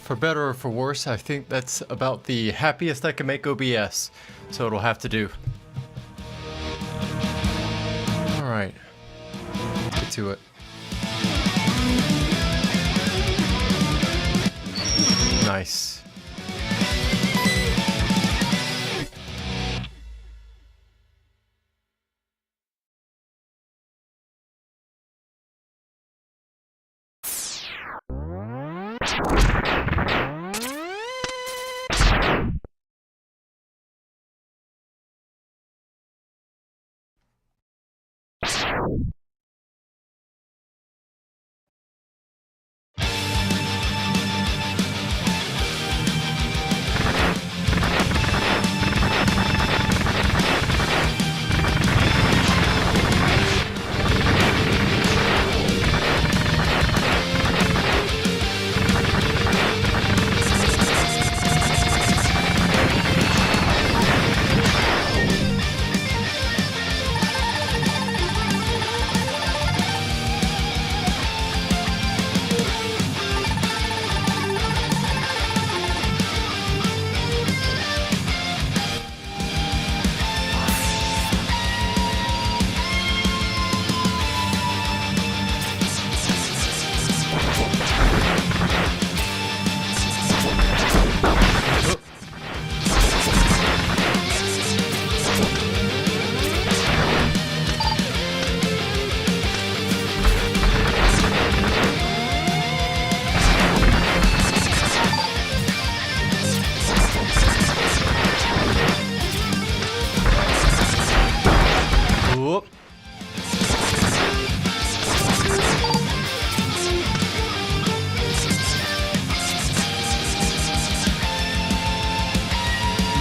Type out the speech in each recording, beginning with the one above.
For better or for worse, I think that's about the happiest I can make OBS, so it'll have to do. Alright, let's get to it. Nice.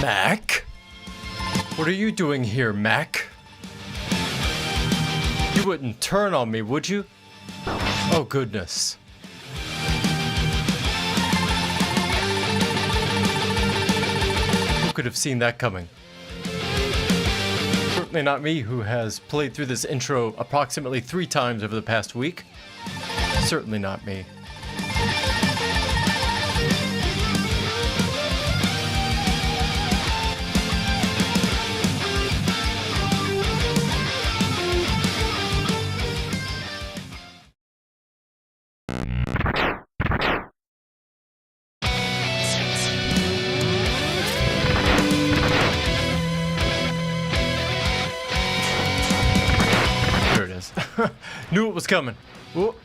Mac? What are you doing here, Mac? You wouldn't turn on me, would you? Oh, goodness. Who could have seen that coming? Certainly not me, who has played through this intro approximately 3 times over the past week. Certainly not me. Knew it was coming. Whoa.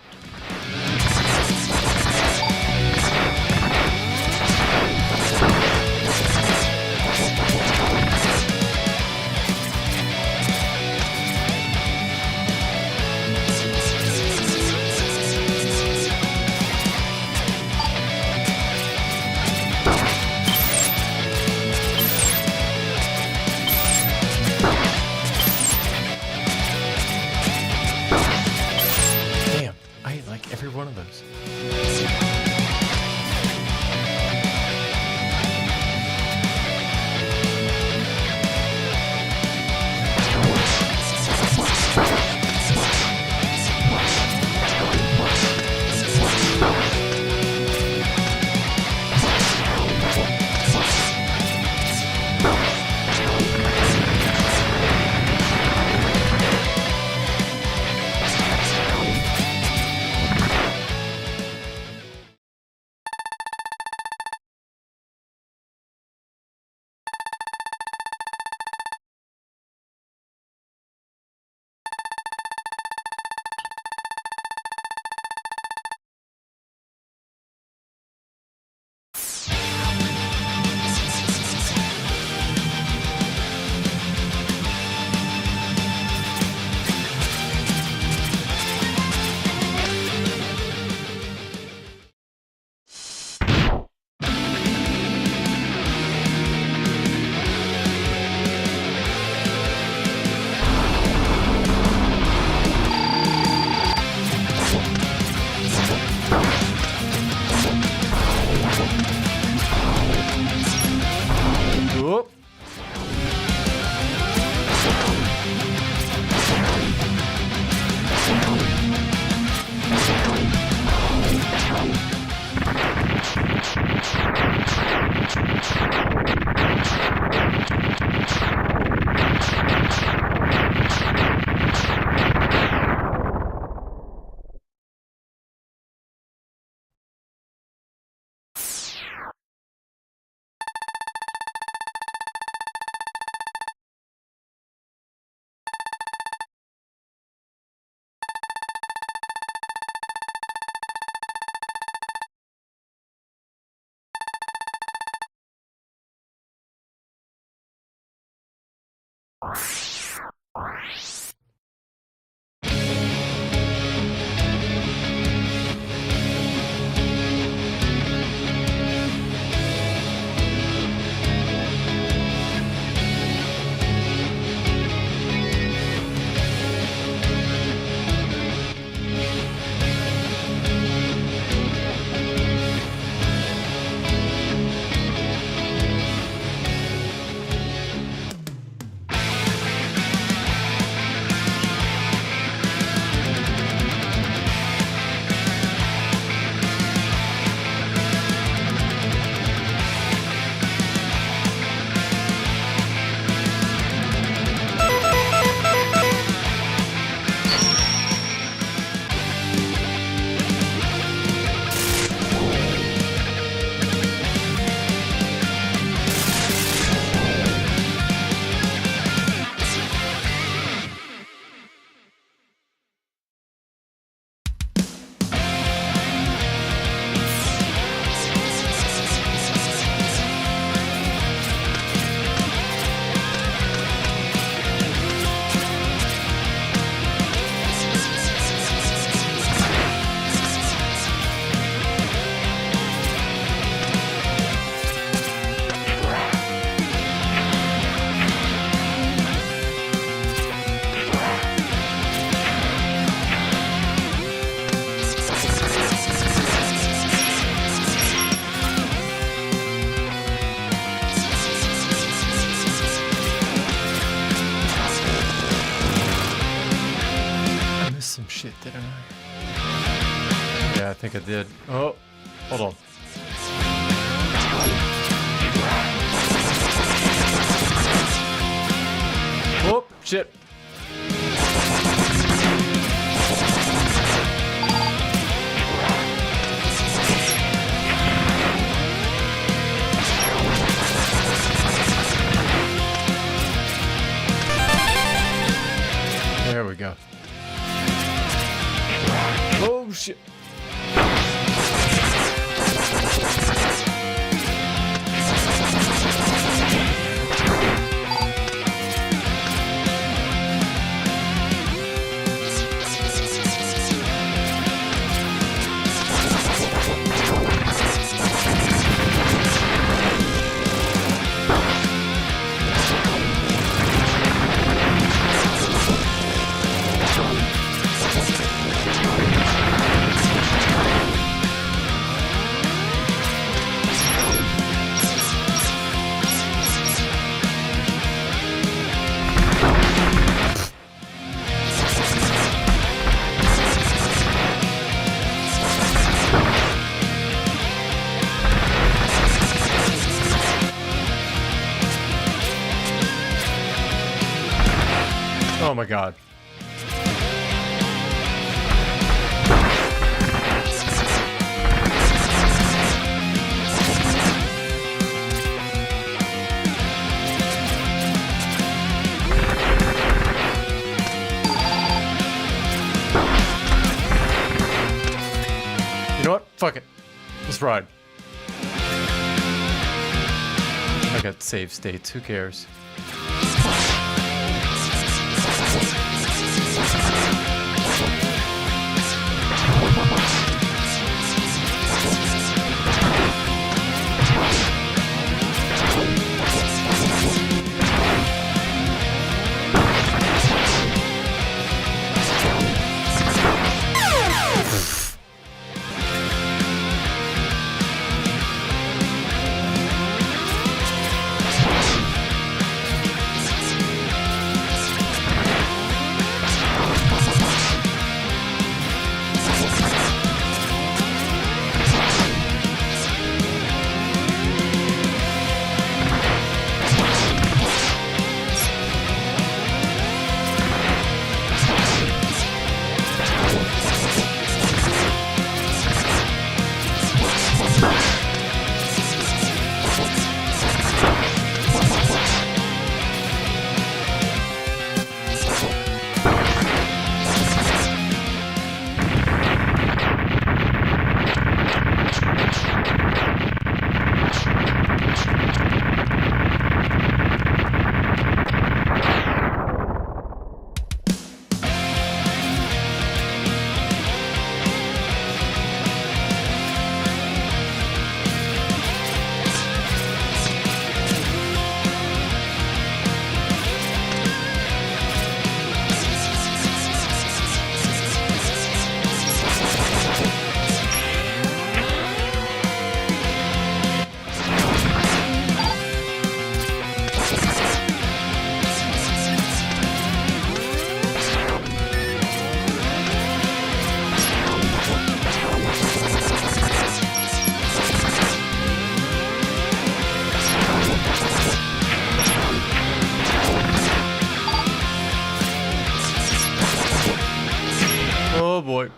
some shit, didn't I? Yeah, I think I did. Oh, hold on. Oh, shit. There we go. Oh, shit. Oh my god. You know what? Fuck it. Let's ride. I got save states. Who cares? Oh boy.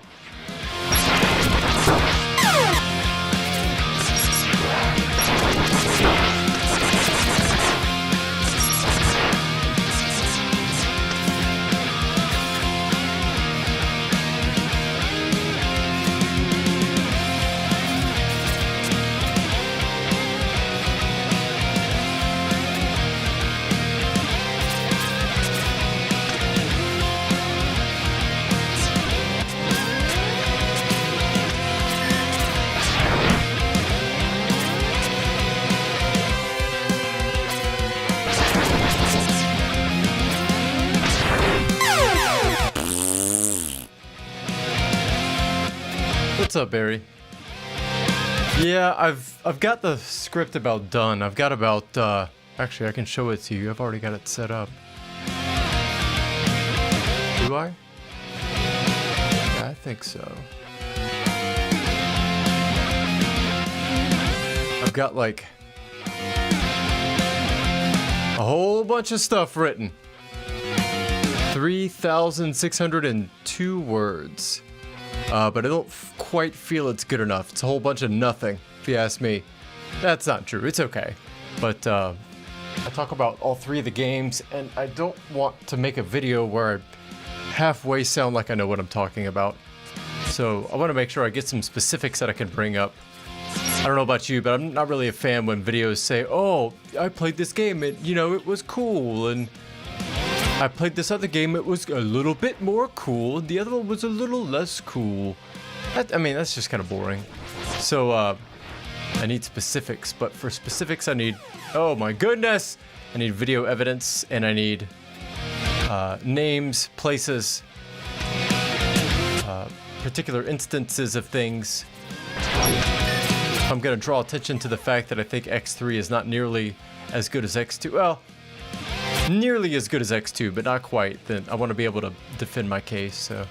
What's up, Barry? Yeah, I've got the script about done. I've got about actually I can show it to you. I've already got it set up. Do I? think so. I've got like a whole bunch of stuff written. 3,602 words. But I don't quite feel it's good enough. It's a whole bunch of nothing, if you ask me. That's not true. It's okay. But I talk about all three of the games, and I don't want to make a video where I halfway sound like I know what I'm talking about. So I want to make sure I get some specifics that I can bring up. I don't know about you, but I'm not really a fan when videos say, oh, I played this game, and it was cool, and I played this other game, it was a little bit more cool, the other one was a little less cool. That's just kind of boring. So, I need specifics, but for specifics I need, oh my goodness, I need video evidence, and I need names, places, particular instances of things. I'm gonna draw attention to the fact that I think X3 is not nearly as good as X2. Well, nearly as good as X2, but not quite. Then I want to be able to defend my case, so.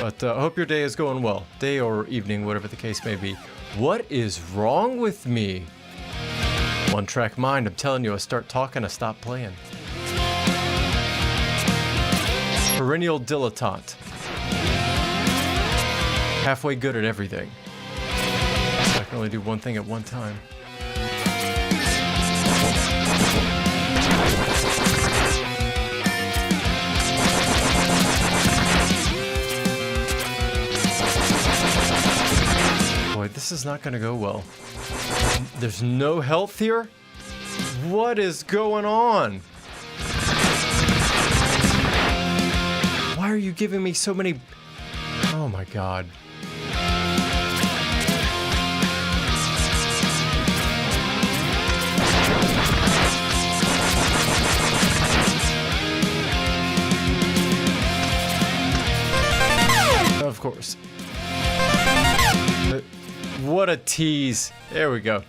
But I hope your day is going well. Day or evening, whatever the case may be. What is wrong with me? One track mind, I'm telling you, I start talking, I stop playing. Perennial dilettante. Halfway good at everything. I can only do one thing at one time. Boy, this is not gonna go well. There's no health here? What is going on? Why are you giving me so many... Oh my god. Of course. What a tease. There we go.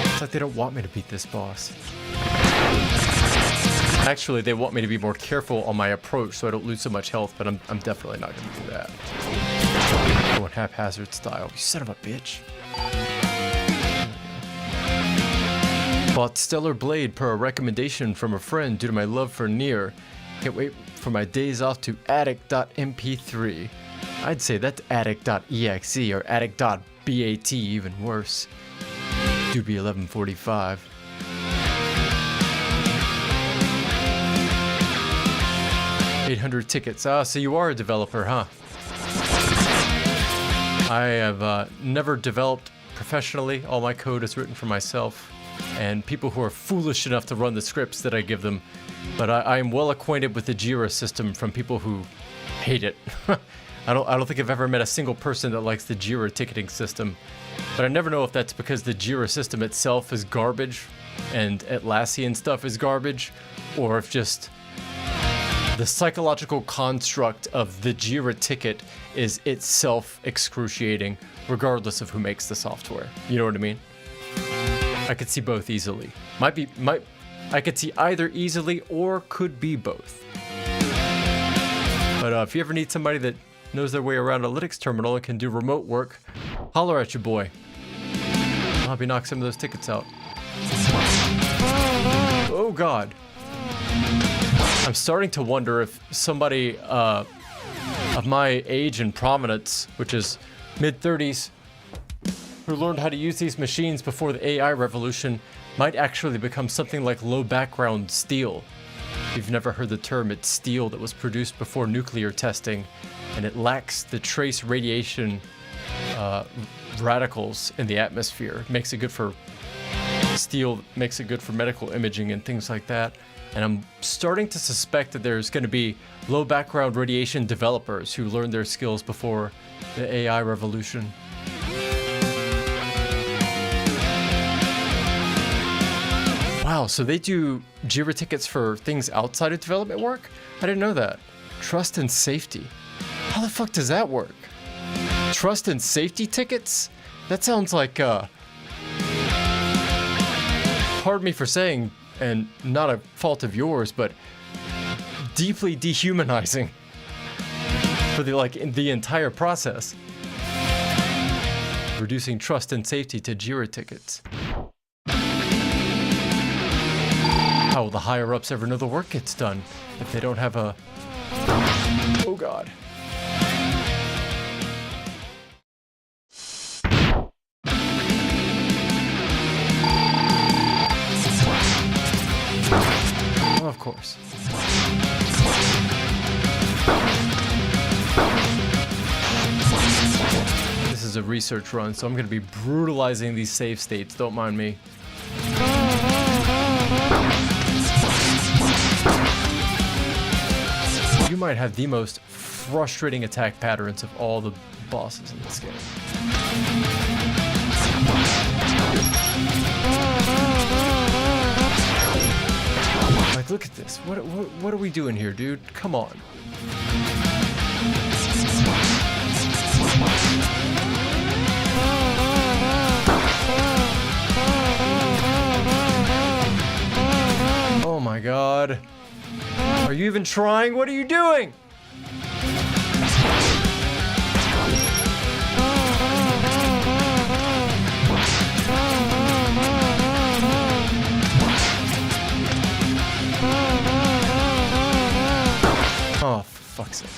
It's like they don't want me to beat this boss. Actually, they want me to be more careful on my approach so I don't lose so much health, but I'm definitely not going to do that. Going haphazard style. You son of a bitch. Bought Stellar Blade per a recommendation from a friend due to my love for Nier. Can't wait for my days off to addict.mp3. I'd say that's addict.exe or addict.bat, even worse. Doobie 1145. $800 tickets. Ah, so you are a developer, huh? I have never developed professionally. All my code is written for myself and people who are foolish enough to run the scripts that I give them. But I am well acquainted with the Jira system from people who hate it. I don't think I've ever met a single person that likes the Jira ticketing system. But I never know if that's because the Jira system itself is garbage and Atlassian stuff is garbage, or if just the psychological construct of the Jira ticket is itself excruciating, regardless of who makes the software. You know what I mean? I could see both easily. I could see either easily or could be both. But if you ever need somebody that knows their way around a Linux terminal and can do remote work, holler at your boy. I'll help you knock some of those tickets out. Oh God. I'm starting to wonder if somebody of my age and prominence, which is mid-30s, who learned how to use these machines before the AI revolution, might actually become something like low background steel. If you've never heard the term, it's steel that was produced before nuclear testing, and it lacks the trace radiation radicals in the atmosphere. Makes it good for steel, makes it good for medical imaging and things like that. And I'm starting to suspect that there's going to be low background radiation developers who learned their skills before the AI revolution. Wow, so they do Jira tickets for things outside of development work? I didn't know that. Trust and safety. How the fuck does that work? Trust and safety tickets? That sounds like, pardon me for saying, and not a fault of yours, but deeply dehumanizing for the entire process. Reducing trust and safety to JIRA tickets. How will the higher-ups ever know the work gets done if they don't have a... Oh god. Of course. This is a research run, so I'm going to be brutalizing these save states. Don't mind me. You might have the most frustrating attack patterns of all the bosses in this game. Like, look at this. What are we doing here, dude? Come on. Oh my god. Are you even trying? What are you doing? Oh, for fuck's sake.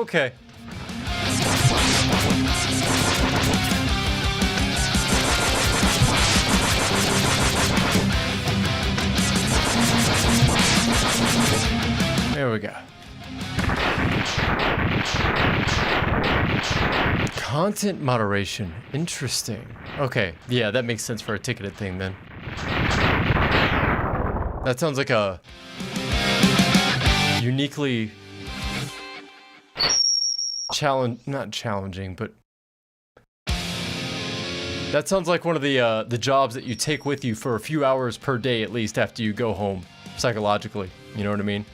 Okay. There we go. Content moderation. Interesting. Okay. Yeah, that makes sense for a ticketed thing then. That sounds like a uniquely not challenging, but that sounds like one of the jobs that you take with you for a few hours per day at least after you go home psychologically. You know what I mean?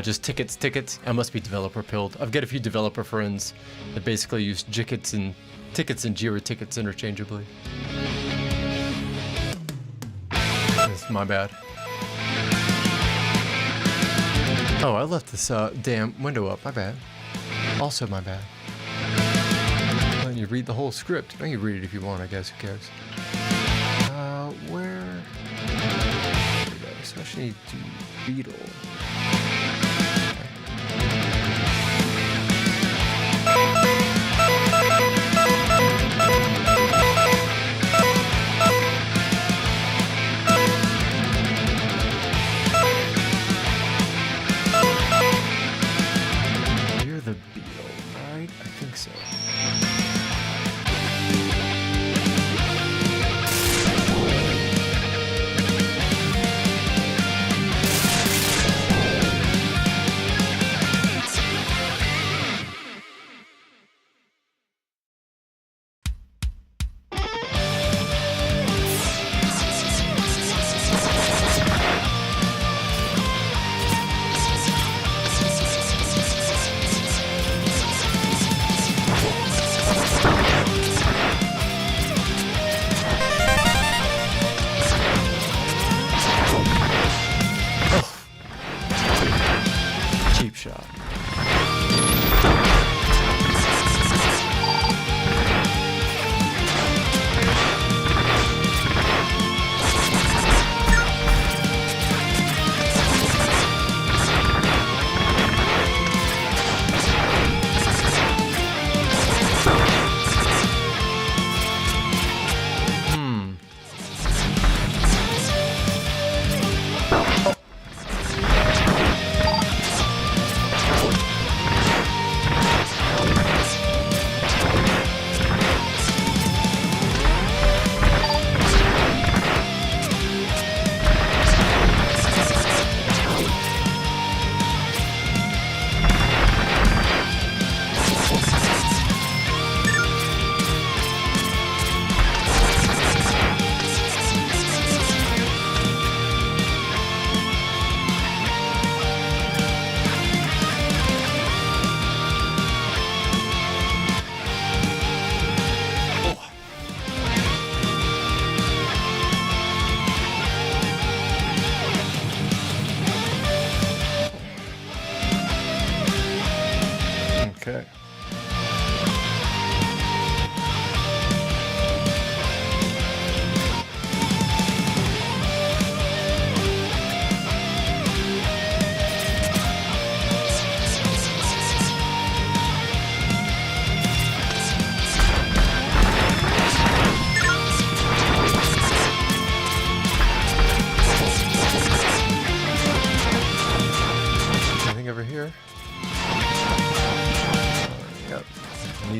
Just tickets. I must be developer pilled. I've got a few developer friends that basically use tickets and JIRA tickets interchangeably. That's my bad. Oh, I left this damn window up. My bad. Also my bad. Letting you read the whole script. No, you read it if you want, I guess. Who cares? Where? There we go. So I should need to beetle.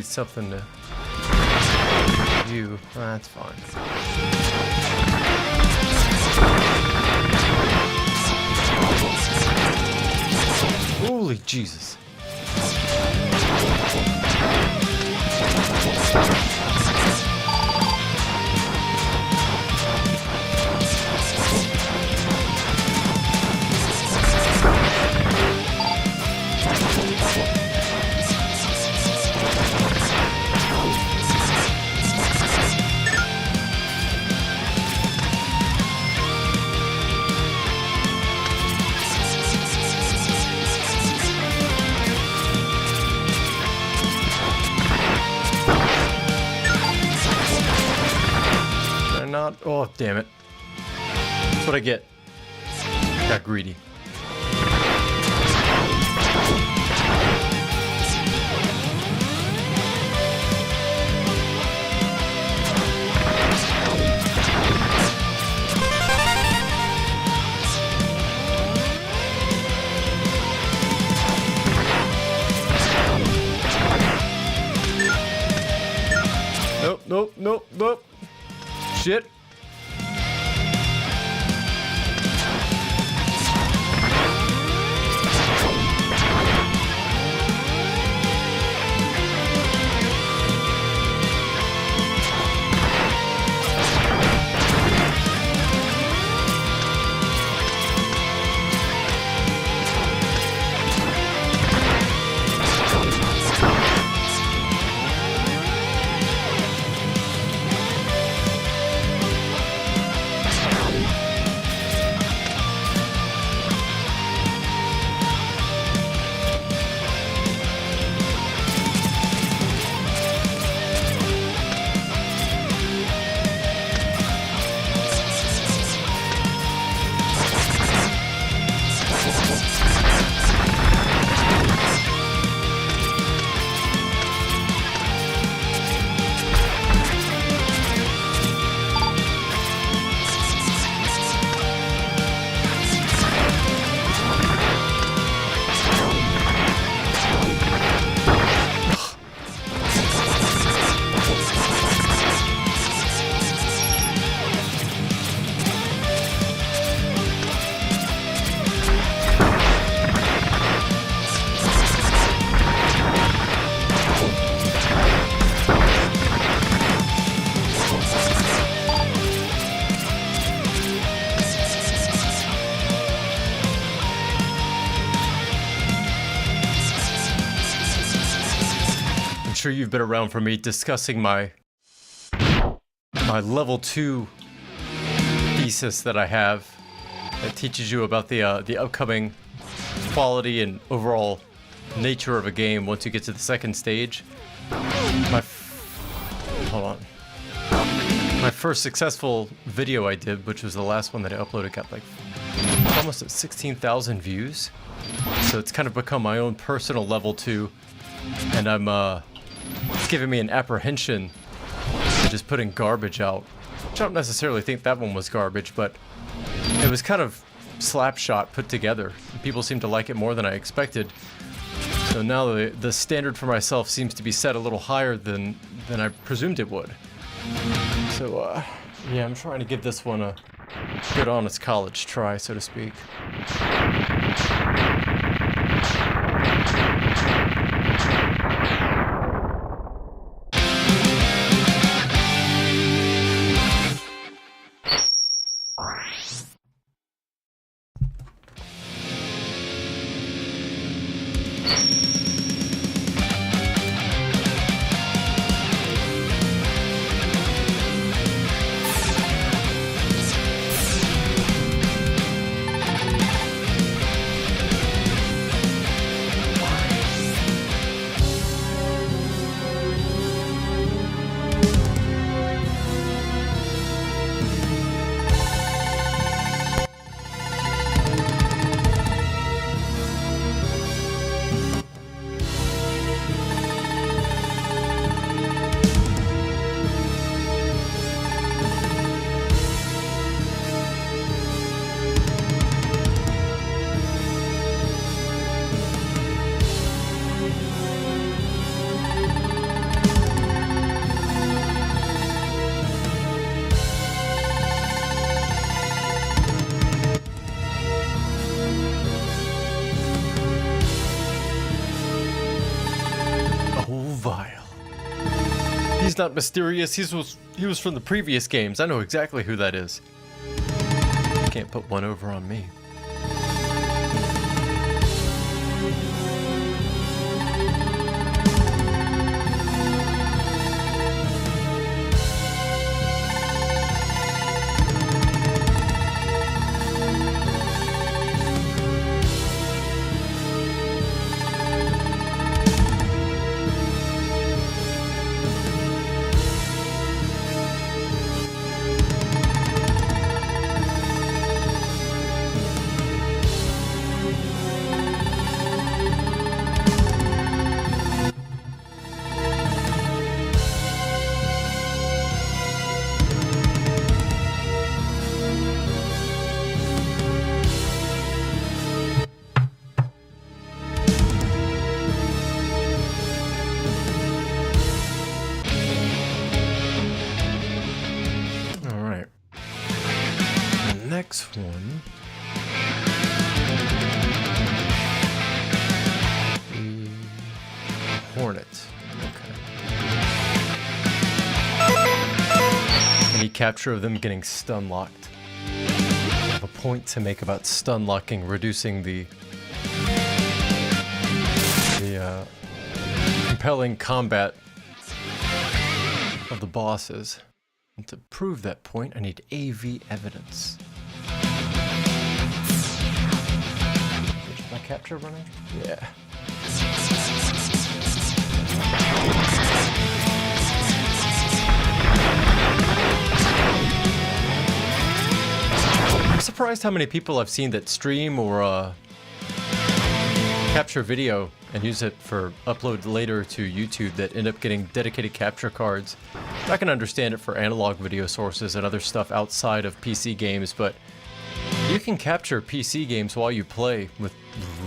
need something to view. That's fine. Holy Jesus. Not, oh damn it. That's what I get. Got greedy. Nope, nope, nope, nope. Shit. Sure you've been around for me discussing my level 2 thesis that I have that teaches you about the upcoming quality and overall nature of a game once you get to the second stage. Hold on. My first successful video I did, which was the last one that I uploaded, got like almost at 16,000 views. So it's kind of become my own personal level 2, and it's giving me an apprehension to just putting garbage out. I don't necessarily think that one was garbage, but it was kind of slapshot put together. People seem to like it more than I expected. So now the standard for myself seems to be set a little higher than I presumed it would. So yeah, I'm trying to give this one a good honest college try, so to speak. He's not mysterious. He was from the previous games. I know exactly who that is. Can't put one over on me. Next one. The Hornet. Okay. Any capture of them getting stun locked. I have a point to make about stun locking, reducing the compelling combat of the bosses. And to prove that point, I need AV evidence. Is my capture running? Yeah. I'm surprised how many people I've seen that stream or capture video and use it for upload later to YouTube that end up getting dedicated capture cards. I can understand it for analog video sources and other stuff outside of PC games, but you can capture PC games while you play with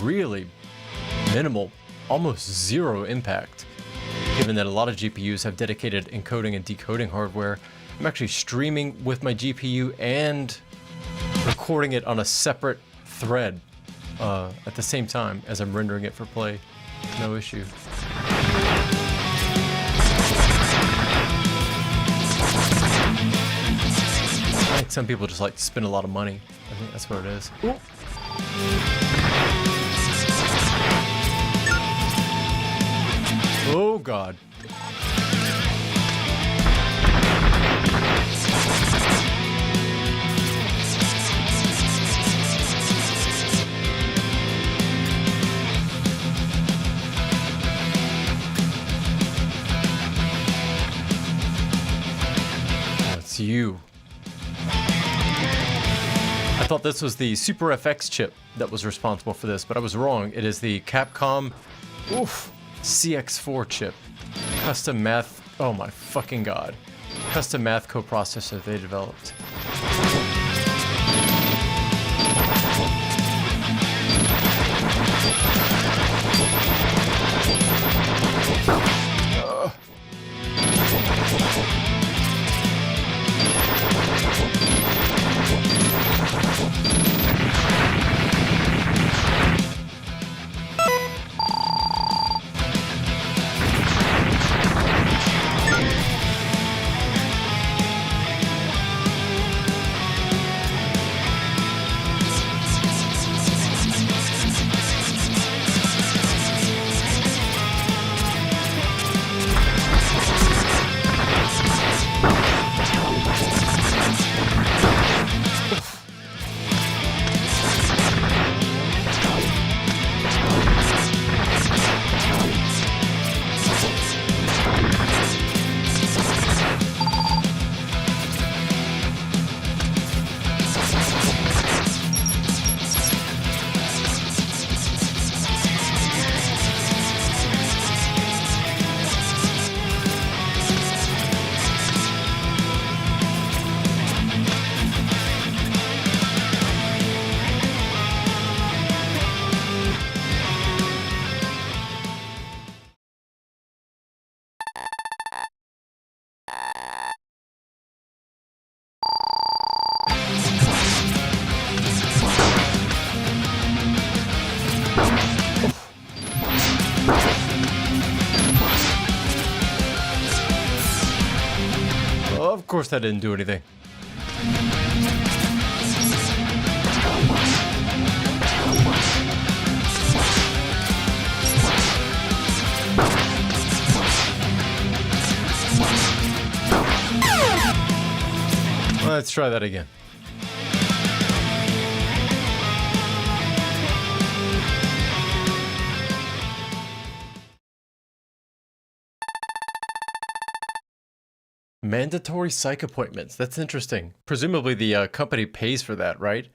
really minimal, almost zero impact. Given that a lot of GPUs have dedicated encoding and decoding hardware, I'm actually streaming with my GPU and recording it on a separate thread at the same time as I'm rendering it for play. No issue. I think some people just like to spend a lot of money. I think that's what it is. Ooh. Oh God. It's you. I thought this was the Super FX chip that was responsible for this, but I was wrong. It is the Capcom CX4 chip. Custom math, oh my fucking God. Custom math coprocessor they developed. course that didn't do anything. Let's try that again. Mandatory psych appointments. That's interesting. Presumably the company pays for that, right?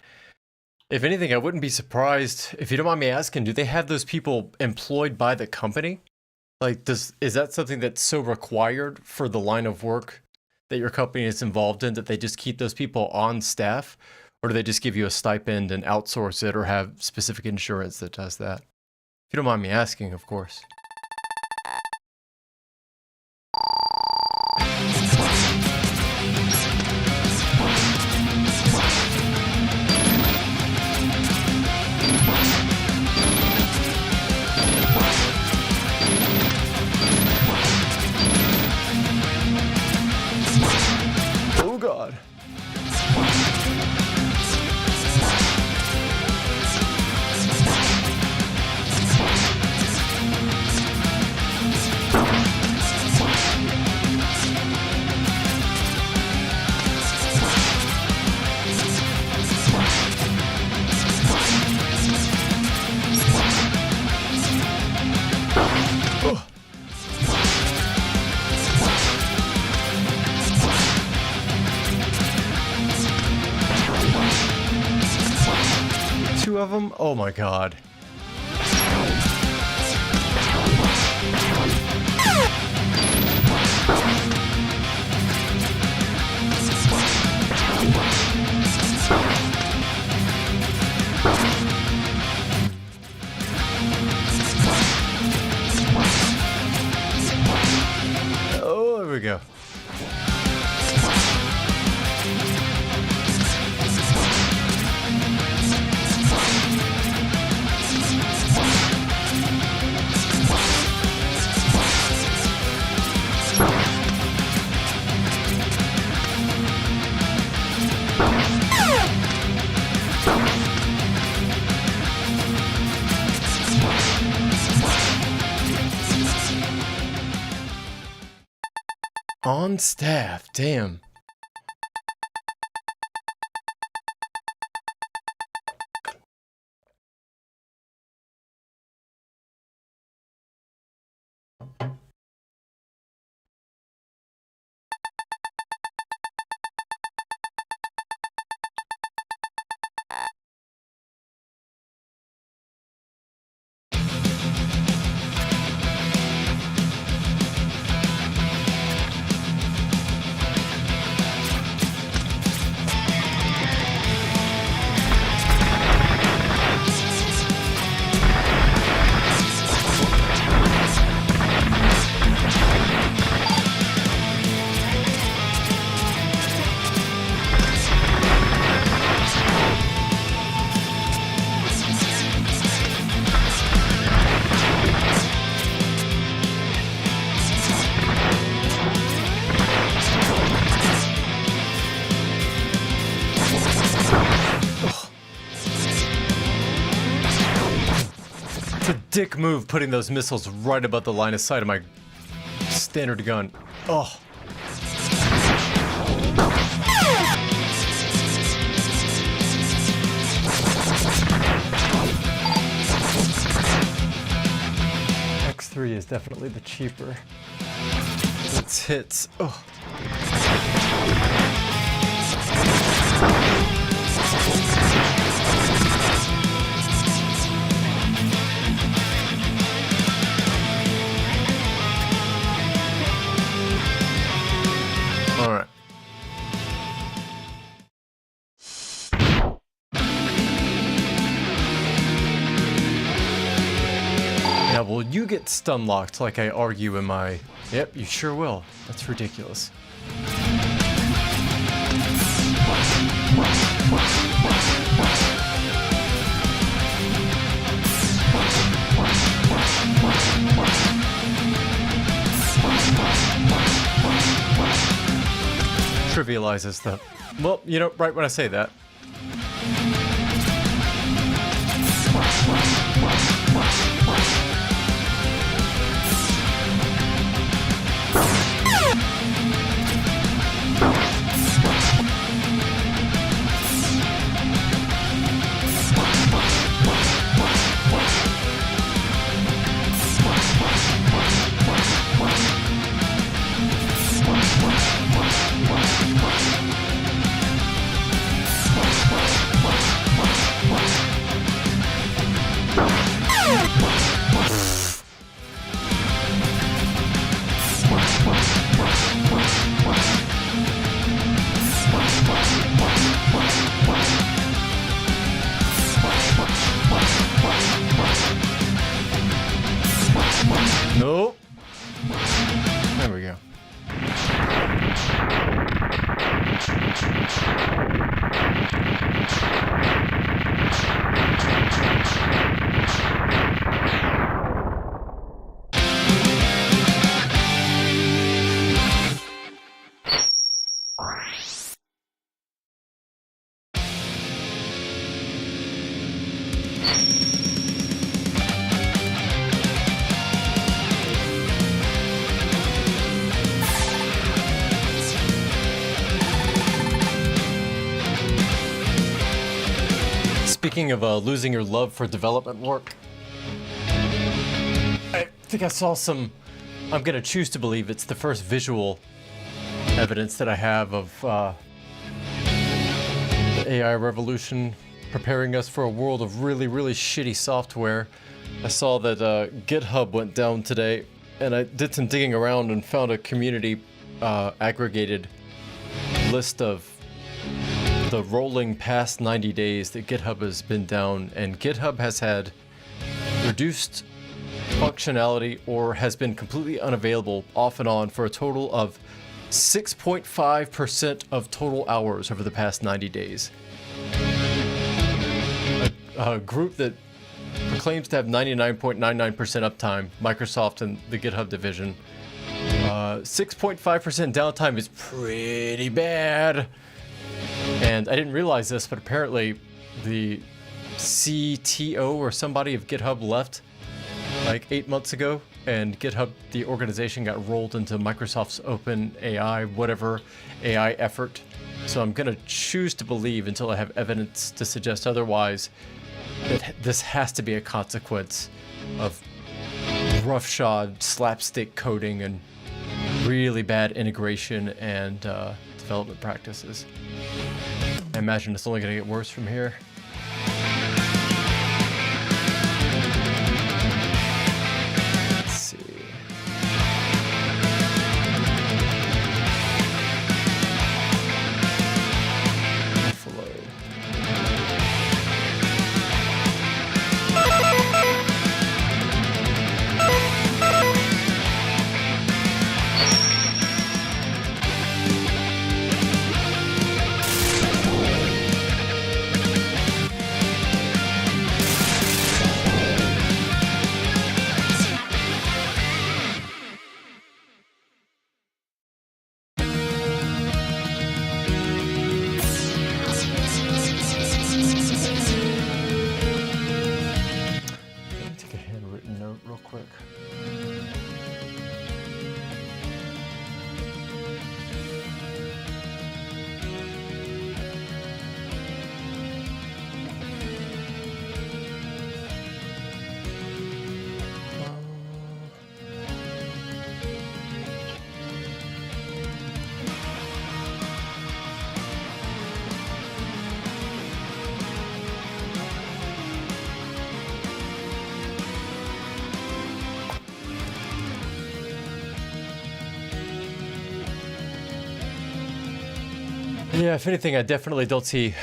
If anything, I wouldn't be surprised. If you don't mind me asking, do they have those people employed by the company? Like, is that something that's so required for the line of work that your company is involved in that they just keep those people on staff? Or do they just give you a stipend and outsource it or have specific insurance that does that? If you don't mind me asking, of course. Oh God. Two of them? Oh my God. Oh, there we go. On staff, damn. Dick move putting those missiles right above the line of sight of my standard gun. Oh. X3 is definitely the cheaper. It's hits. Oh. All right. Now, will you get stun locked like I argue in my... Yep, you sure will. That's ridiculous. realizes that, well, you know, right when I say that. Nope. There we go. Speaking of losing your love for development work, I think I saw some, I'm going to choose to believe it's the first visual evidence that I have of the AI revolution preparing us for a world of really, really shitty software. I saw that GitHub went down today, and I did some digging around and found a community aggregated list of the rolling past 90 days that GitHub has been down, and GitHub has had reduced functionality or has been completely unavailable off and on for a total of 6.5% of total hours over the past 90 days. A group that proclaims to have 99.99% uptime, Microsoft and the GitHub division. 6.5% downtime is pretty bad. And I didn't realize this, but apparently the CTO or somebody of GitHub left like 8 months ago, and GitHub, the organization, got rolled into Microsoft's open AI, whatever AI effort. So I'm gonna choose to believe, until I have evidence to suggest otherwise, that this has to be a consequence of roughshod slapstick coding and really bad integration and development practices. I imagine it's only going to get worse from here. Let's see. Buffalo. Yeah, if anything, I definitely don't see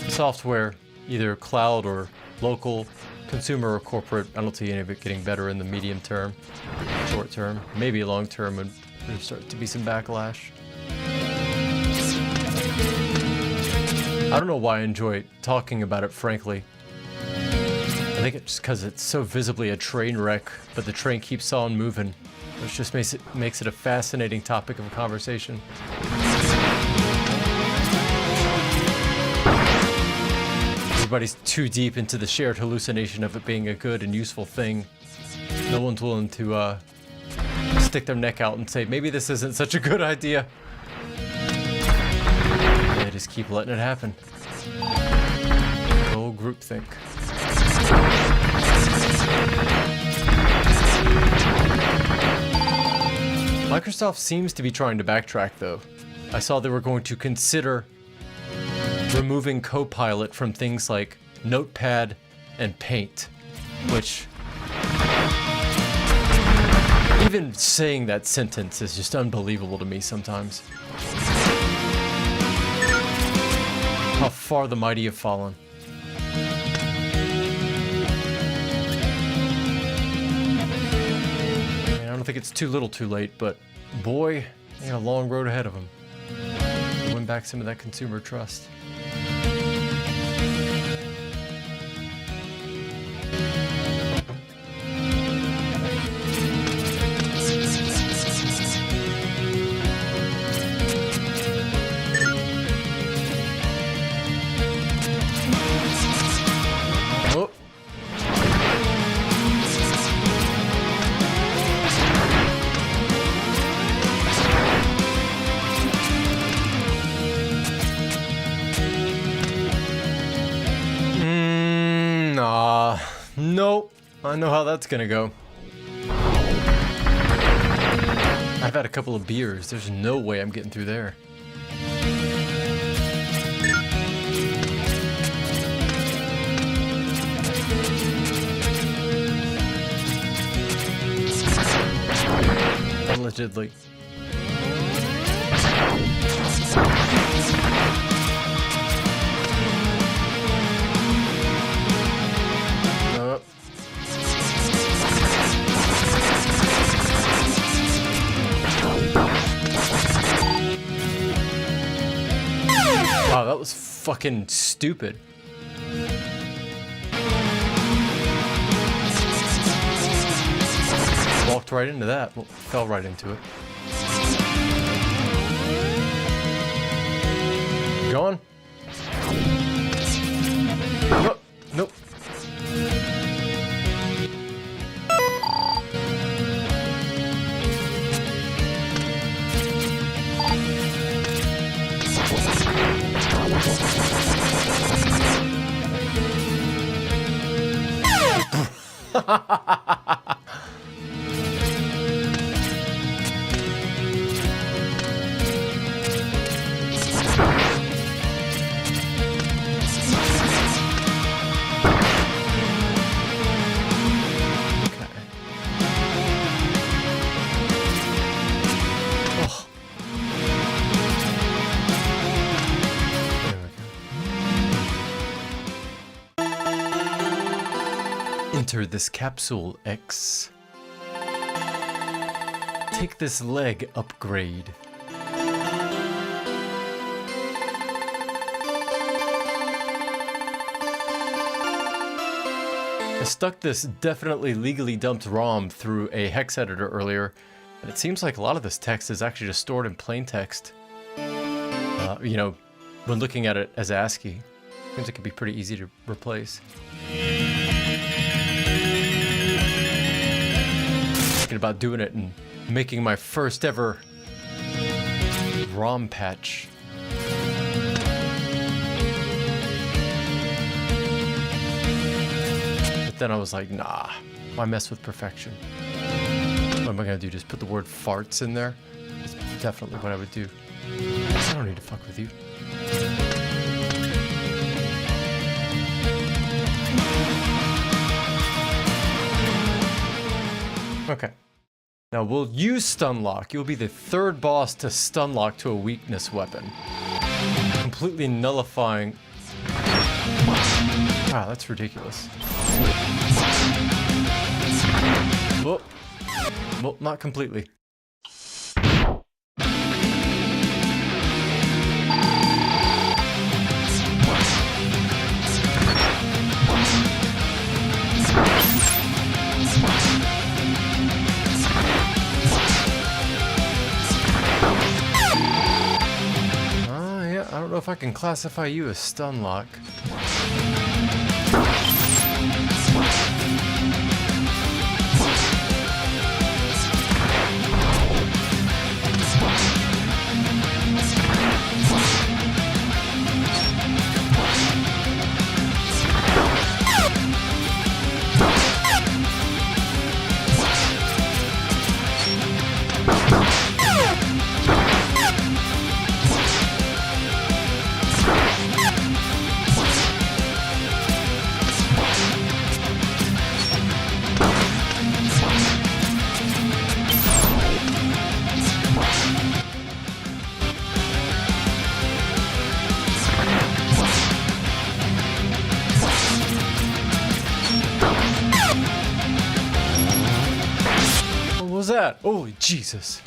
software, either cloud or local, consumer or corporate. I don't see any of it getting better in the medium term, short term, maybe long term, and there's start to be some backlash. I don't know why I enjoy talking about it, frankly. I think it's just because it's so visibly a train wreck, but the train keeps on moving, which just makes it a fascinating topic of conversation. Everybody's too deep into the shared hallucination of it being a good and useful thing. No one's willing to stick their neck out and say, maybe this isn't such a good idea. They just keep letting it happen. Old groupthink. Microsoft seems to be trying to backtrack, though. I saw they were going to consider removing Copilot from things like Notepad and Paint, which... even saying that sentence is just unbelievable to me sometimes. How far the mighty have fallen. I don't think it's too little too late, but boy, they got a long road ahead of them. Win back some of that consumer trust. Nope. I know how that's gonna go. I've had a couple of beers. There's no way I'm getting through there. Allegedly. Wow, that was fucking stupid. Walked right into that. Well, fell right into it. Gone? Oh, nope. Enter this capsule, X. Take this leg upgrade. I stuck this definitely legally dumped ROM through a hex editor earlier, and it seems like a lot of this text is actually just stored in plain text. You know, when looking at it as ASCII, seems it could be pretty easy to replace. Thinking about doing it and making my first ever ROM patch. But then I was like, nah, why mess with perfection? What am I gonna do? Just put the word farts in there? That's definitely what I would do. I don't need to fuck with you. Okay. Now we'll use Stunlock. You'll be the third boss to Stunlock to a weakness weapon. Completely nullifying... Wow, that's ridiculous. Well, not completely. I don't know if I can classify you as Stunlock. was that? Holy Jesus.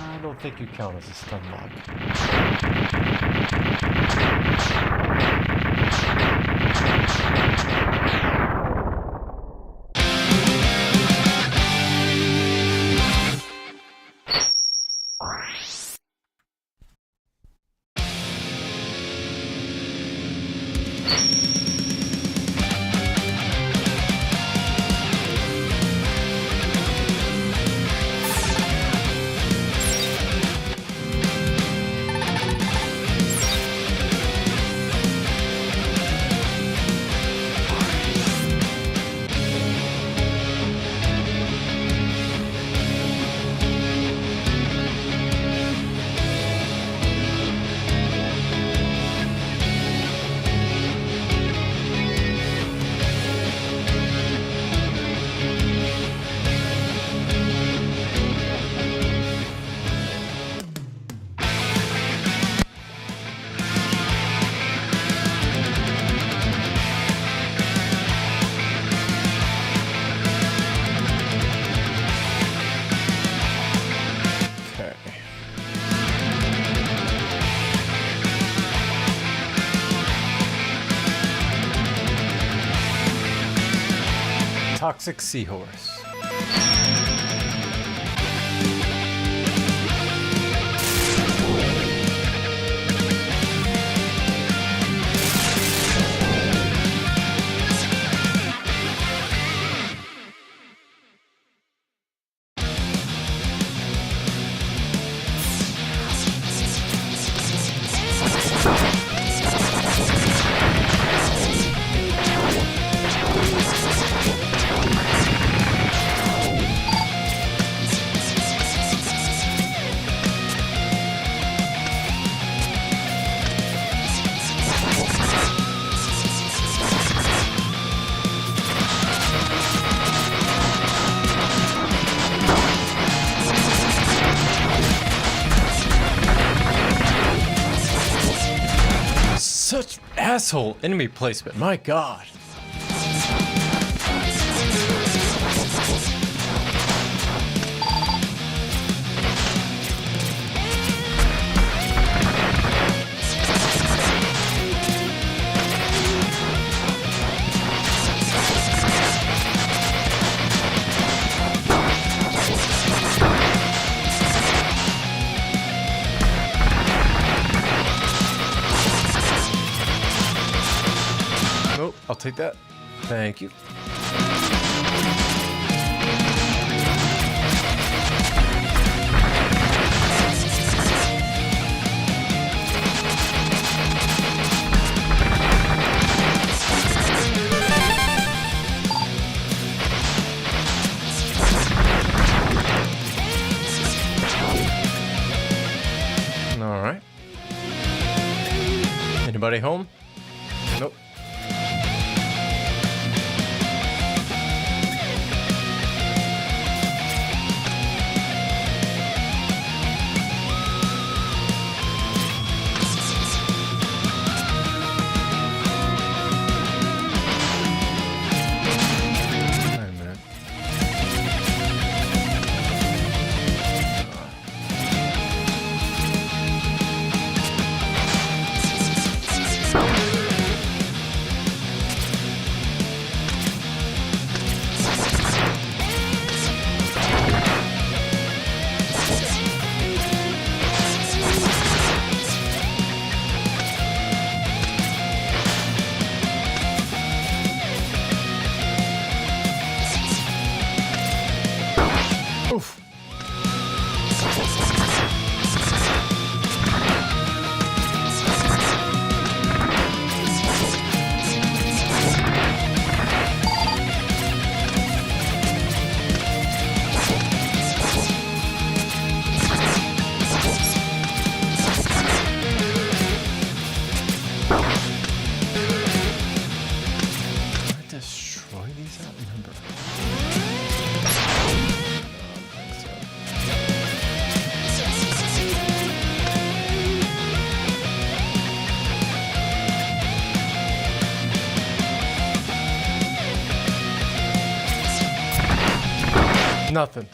I don't think you count as a stun lock. Toxic Seahorse. Such asshole enemy placement, my god. I'll take that. Thank you. All right. Anybody home? Nope. nothing.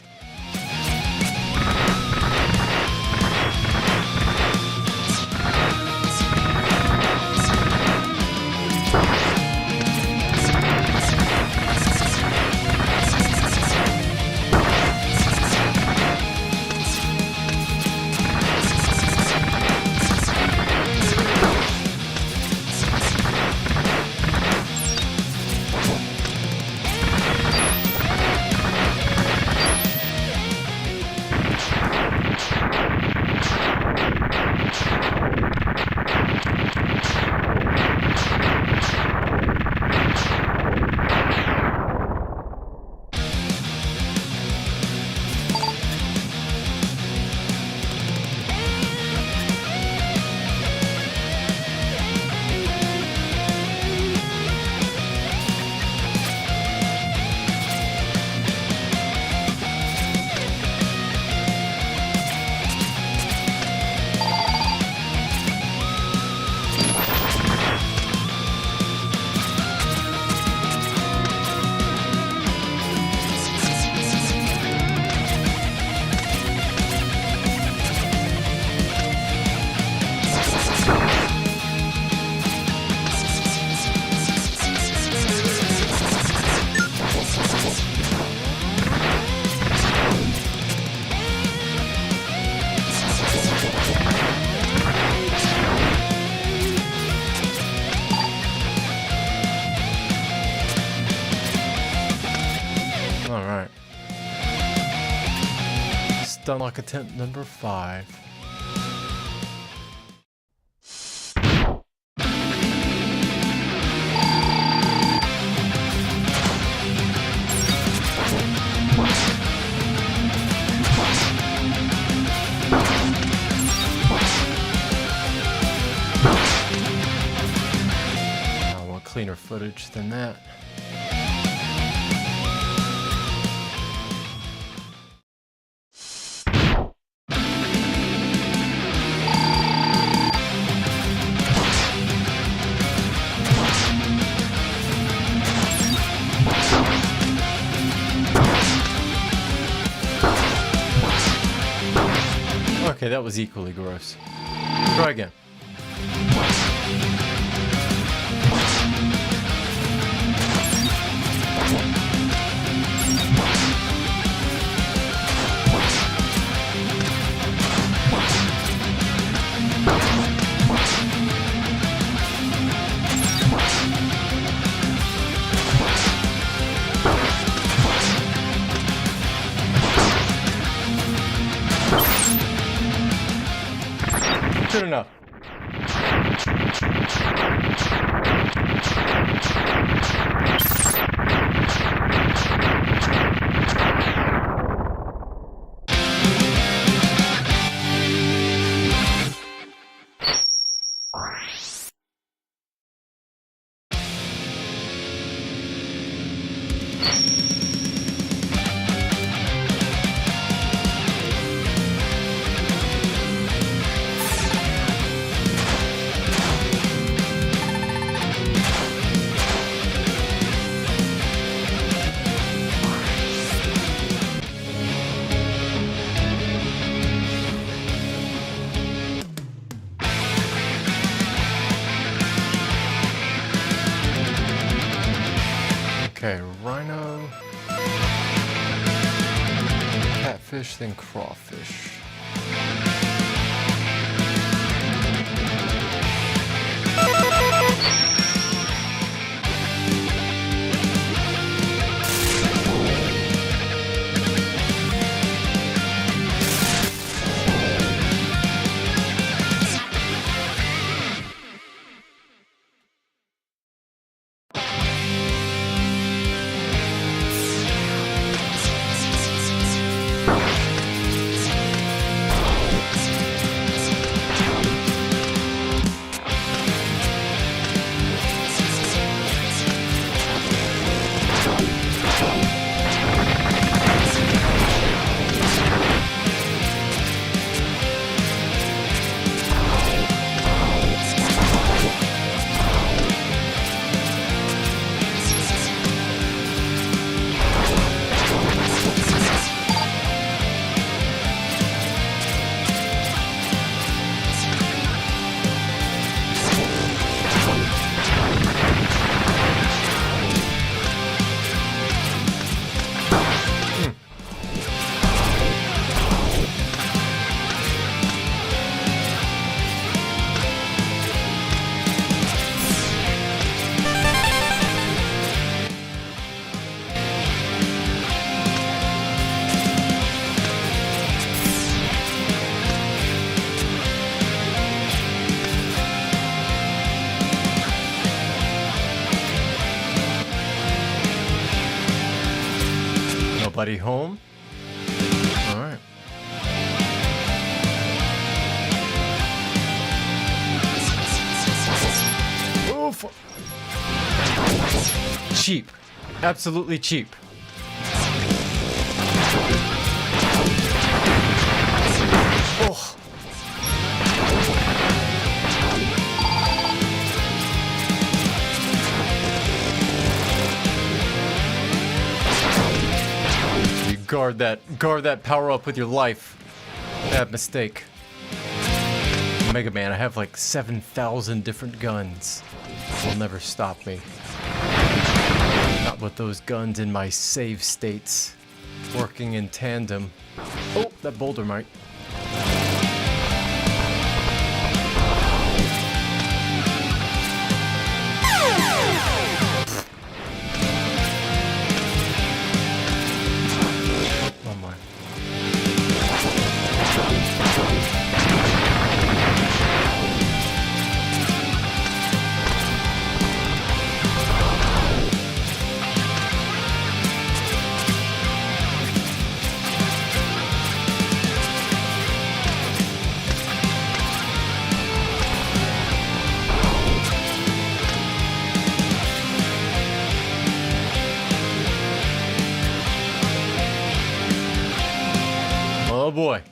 Alright. Done like attempt number 5. I want cleaner footage than that. Okay, that was equally gross. Try again. Good enough. Okay, rhino, catfish, then crawfish. Nobody home? Alright. Oof! Cheap. Absolutely cheap. Oh. You guard that power up with your life. Bad mistake. Mega Man, I have like 7,000 different guns. Will never stop me. Not with those guns in my save states. Working in tandem. Oh, that boulder might. Oh my. Oh boy.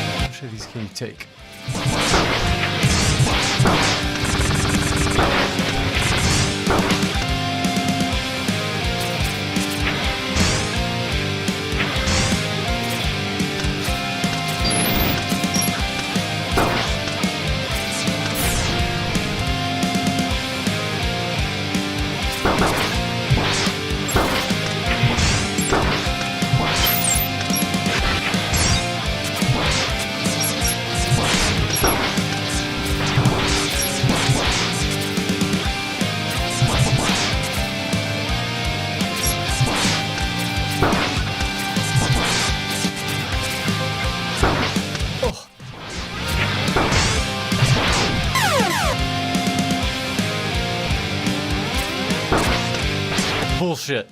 How much of these can you take? Bullshit.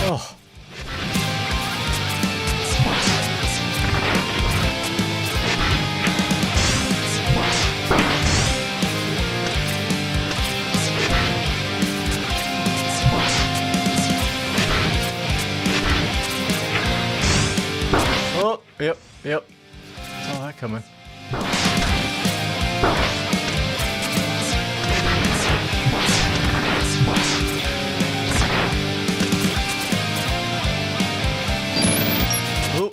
Oh. Oh, yep. Saw that coming. Oh.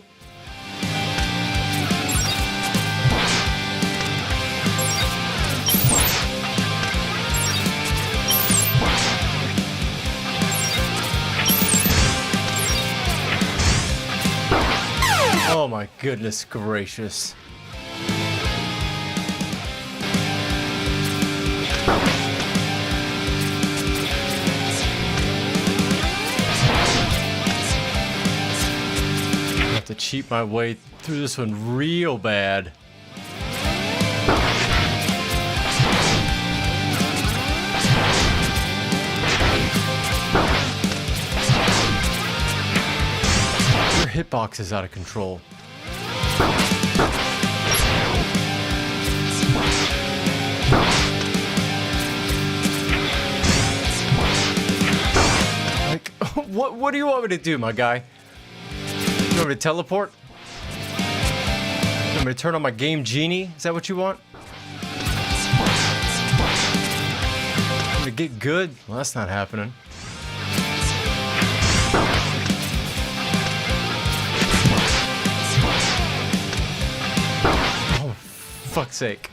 Oh my goodness gracious. I have to cheat my way through this one real bad. Your hitbox is out of control. What do you want me to do, my guy? You want me to teleport? You want me to turn on my game genie? Is that what you want? Want me to get good? Well, that's not happening. Oh, fuck's sake.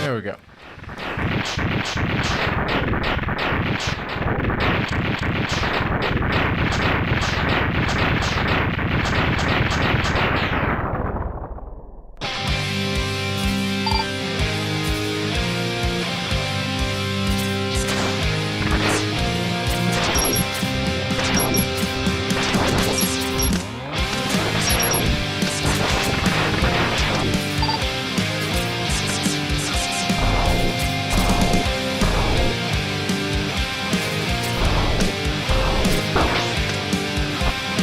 There we go.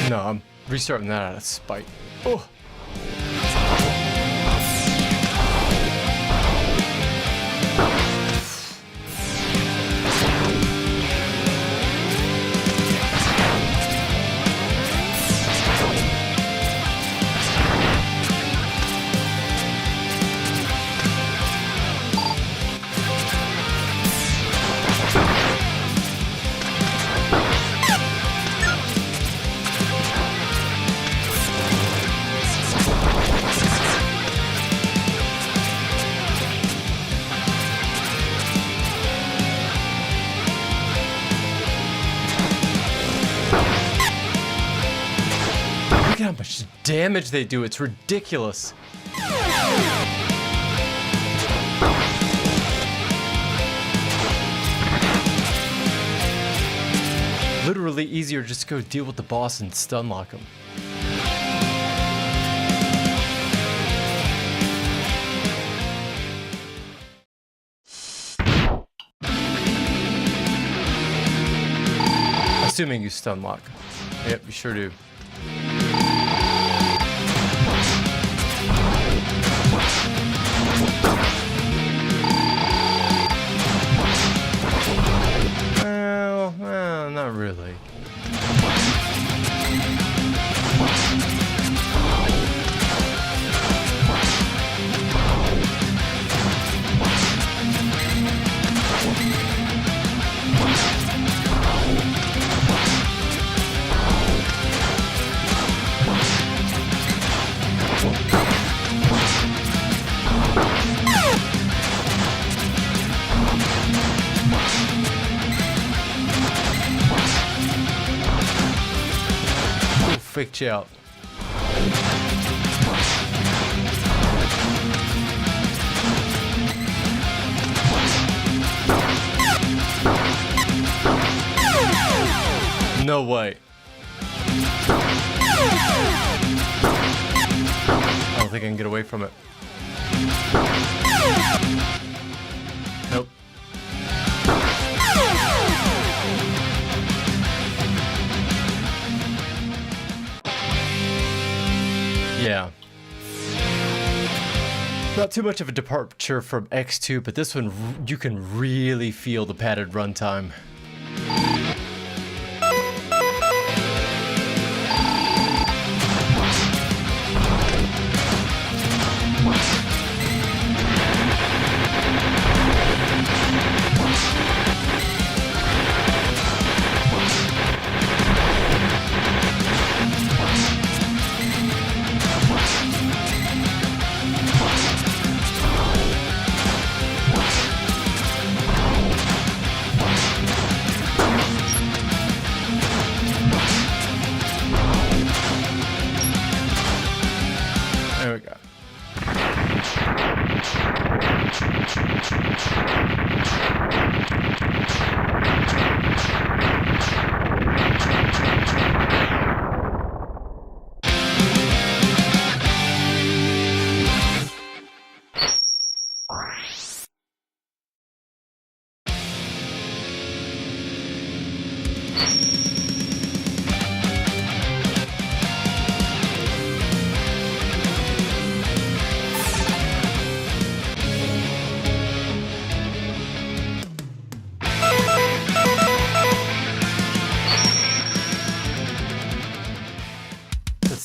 No, I'm restarting that out of spite. Oh. Look at how much damage they do. It's ridiculous. Literally easier just to go deal with the boss and stun lock him. Assuming you stun lock. Yep, you sure do. Well, not really. Faked you out. No way. I don't think I can get away from it. Nope. Yeah. Not too much of a departure from X2, but this one you can really feel the padded runtime.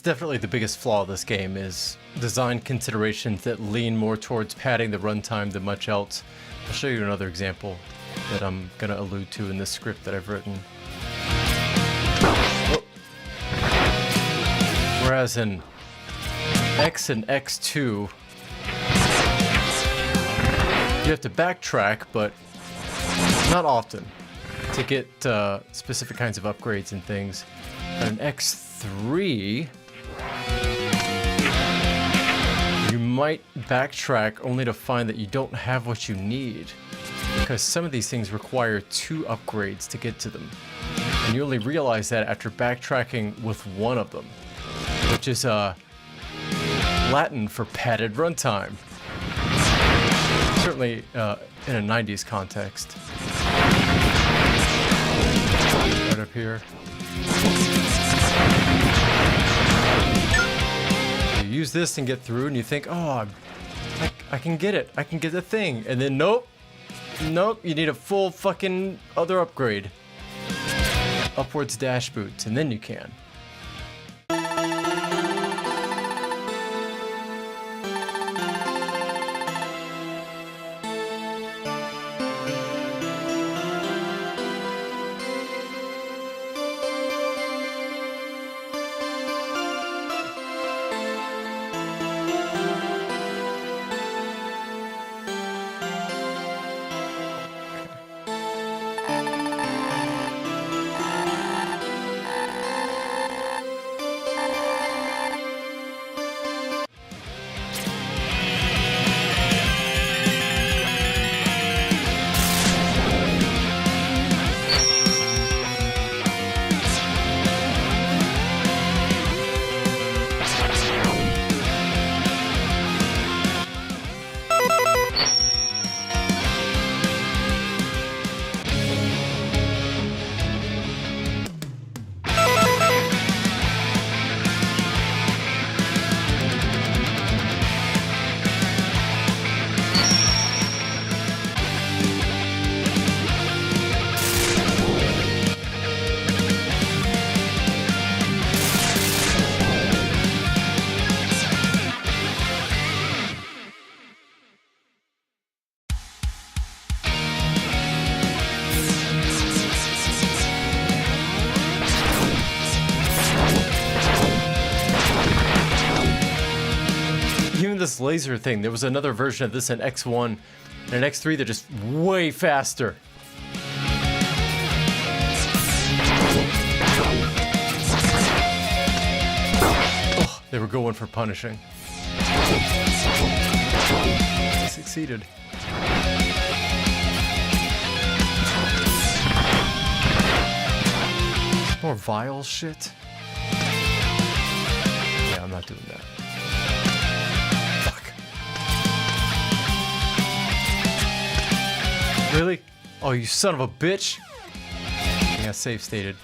definitely the biggest flaw of this game, is design considerations that lean more towards padding the runtime than much else. I'll show you another example that I'm gonna allude to in this script that I've written. Oh. Whereas in X and X2, you have to backtrack, but not often, to get specific kinds of upgrades and things. But in X3, you might backtrack only to find that you don't have what you need, because some of these things require 2 upgrades to get to them. And you only realize that after backtracking with one of them, which is Latin for padded runtime. Certainly in a 90s context. Right up here. You use this and get through, and you think, oh, I can get it. I can get the thing. And then nope. Nope, you need a full fucking other upgrade. Upwards dash boots, and then you can. This laser thing, there was another version of this in X1 and in X3. They're just way faster. Oh, they were going for punishing. They succeeded. More vile shit. Yeah, I'm not doing that. Really? Oh, you son of a bitch! Yeah, save stated.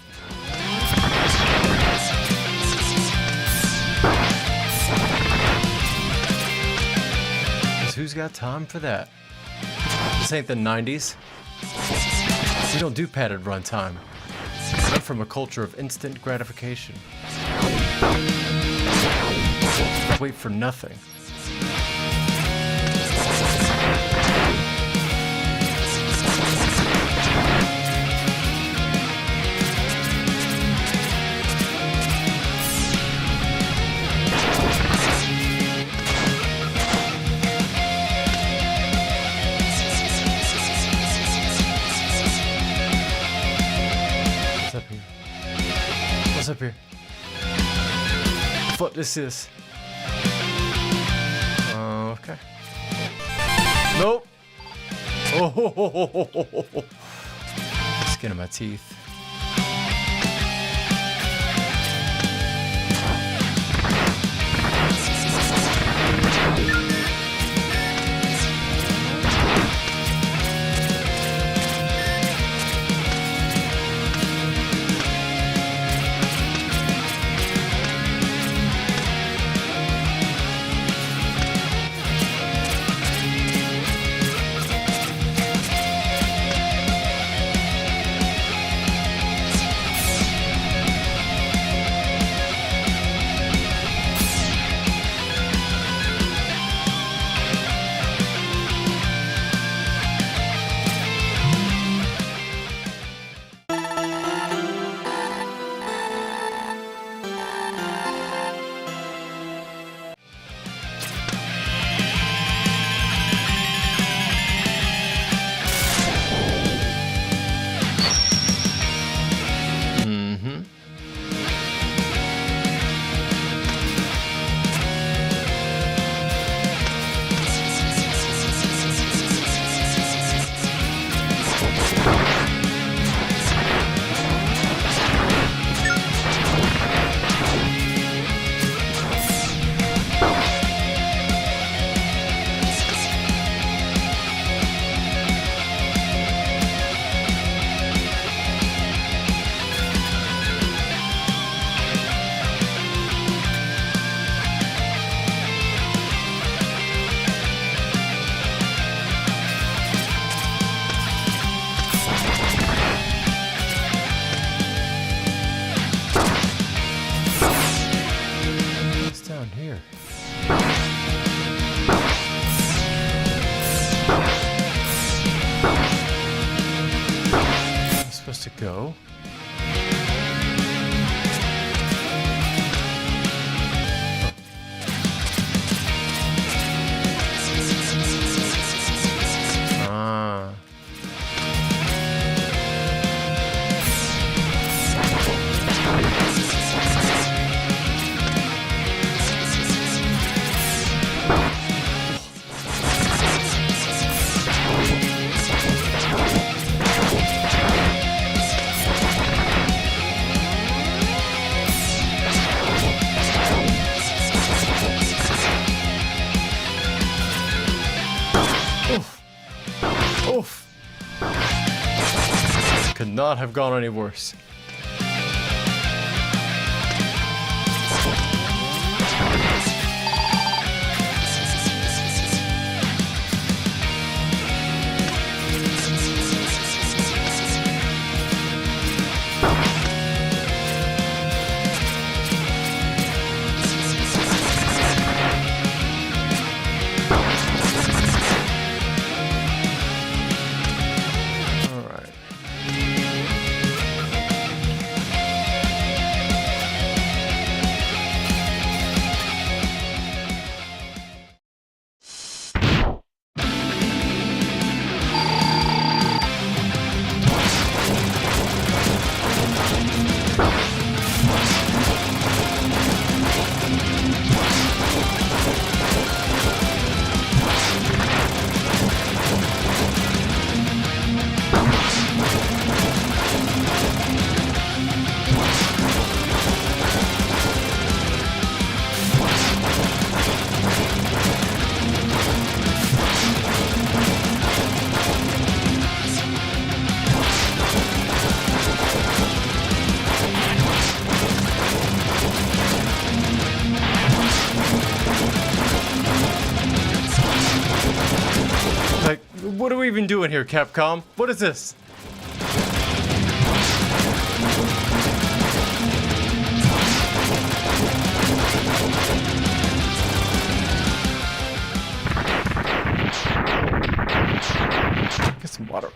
'Cause who's got time for that? This ain't the 90s. We don't do padded runtime. I'm from a culture of instant gratification. Wait for nothing. What's up here? What this is? Okay. Nope. Oh, skin of my teeth. on here? I'm supposed to go? Ah. Oof. Could not have gone any worse. Like, what are we even doing here, Capcom? What is this? Get some water.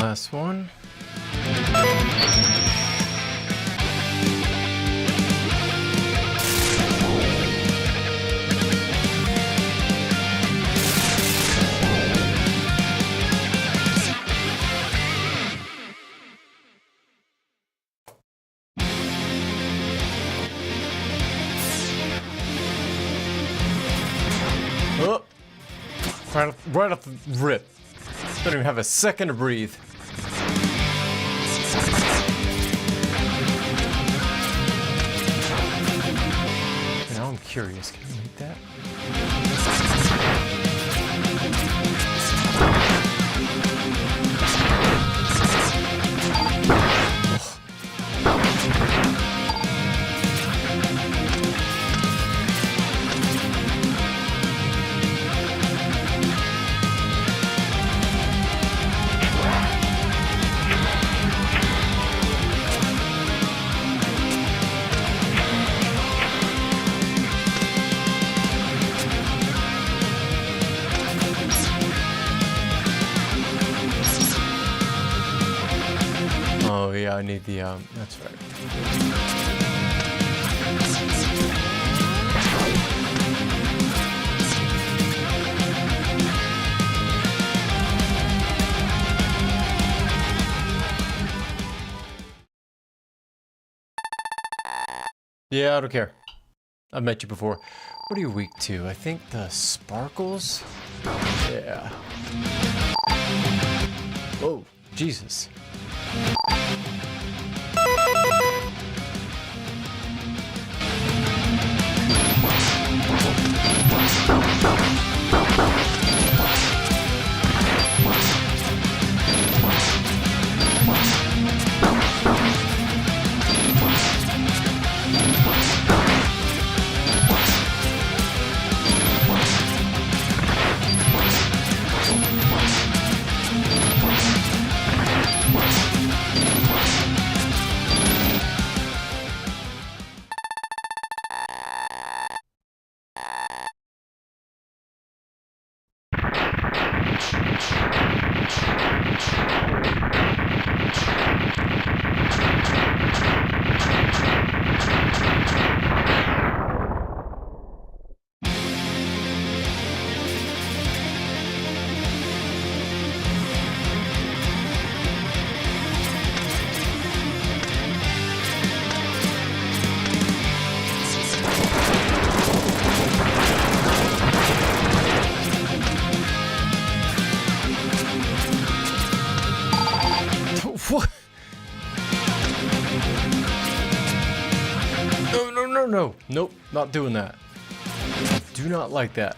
Last one. Oh. Right off the rip. Don't even have a second to breathe. Now I'm curious. Can you make that? Oh yeah, I need the that's right. Yeah, I don't care. I've met you before. What are you weak to? I think the sparkles? Yeah. Oh, Jesus. What? No. Nope, not doing that. I do not like that.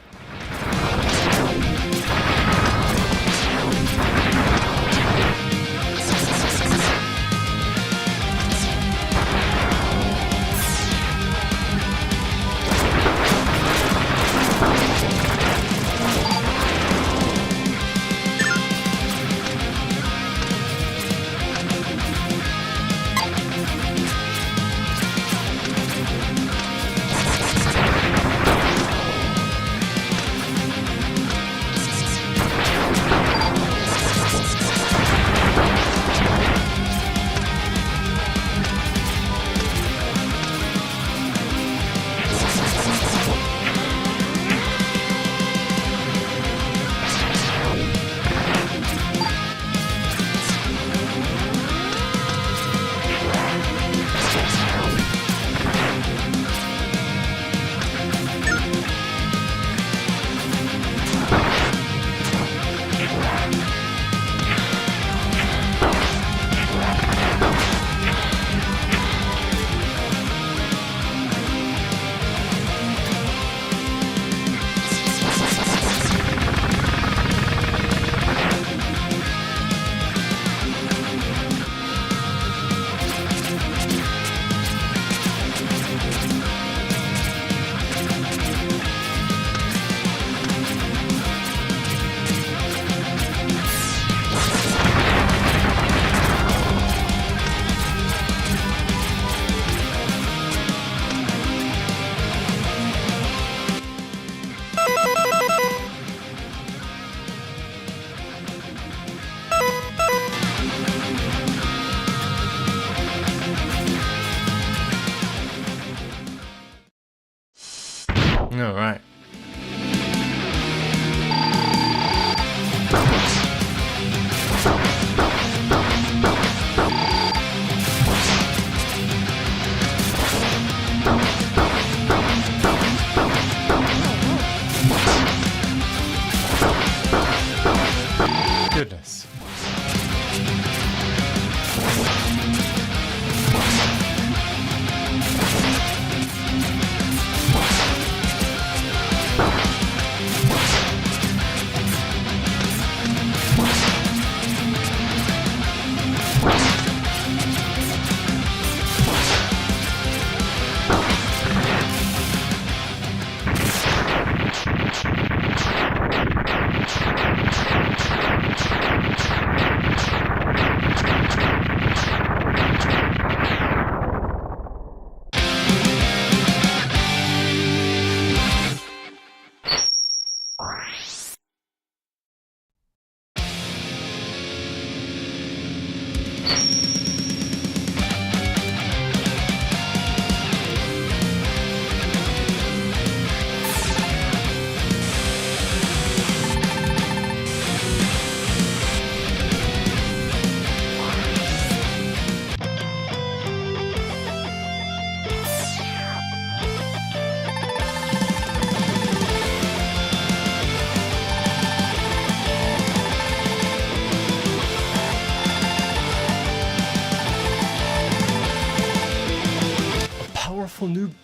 All right.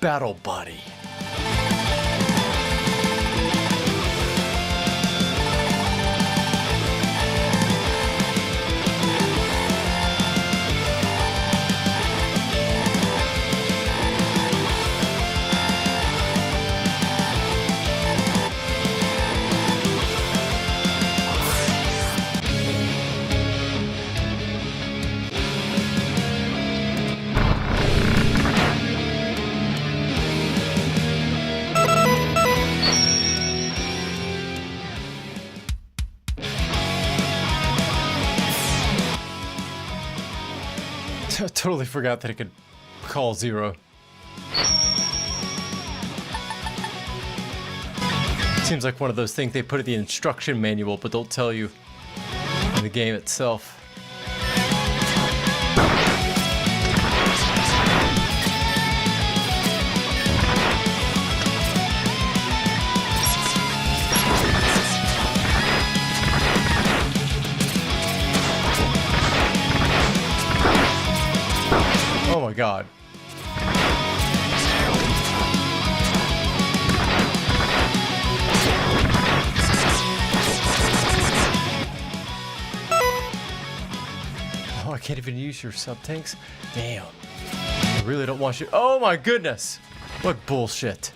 Battle Buddy. I totally forgot that it could call 0. Seems like one of those things they put in the instruction manual but don't tell you in the game itself. Oh my god. Oh, I can't even use your sub-tanks? Damn. I really don't want you. Oh my goodness! What bullshit.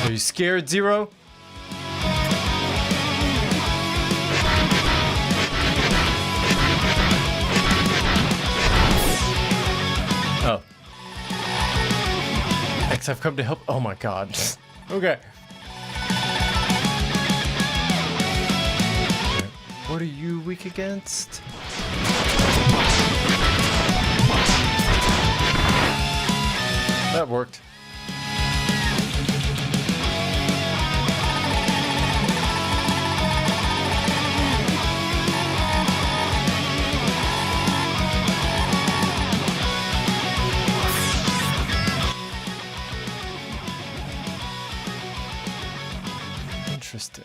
Are you scared, Zero? Oh. X, I've come to help. Oh my god. Okay. What are you weak against? That worked. Interesting.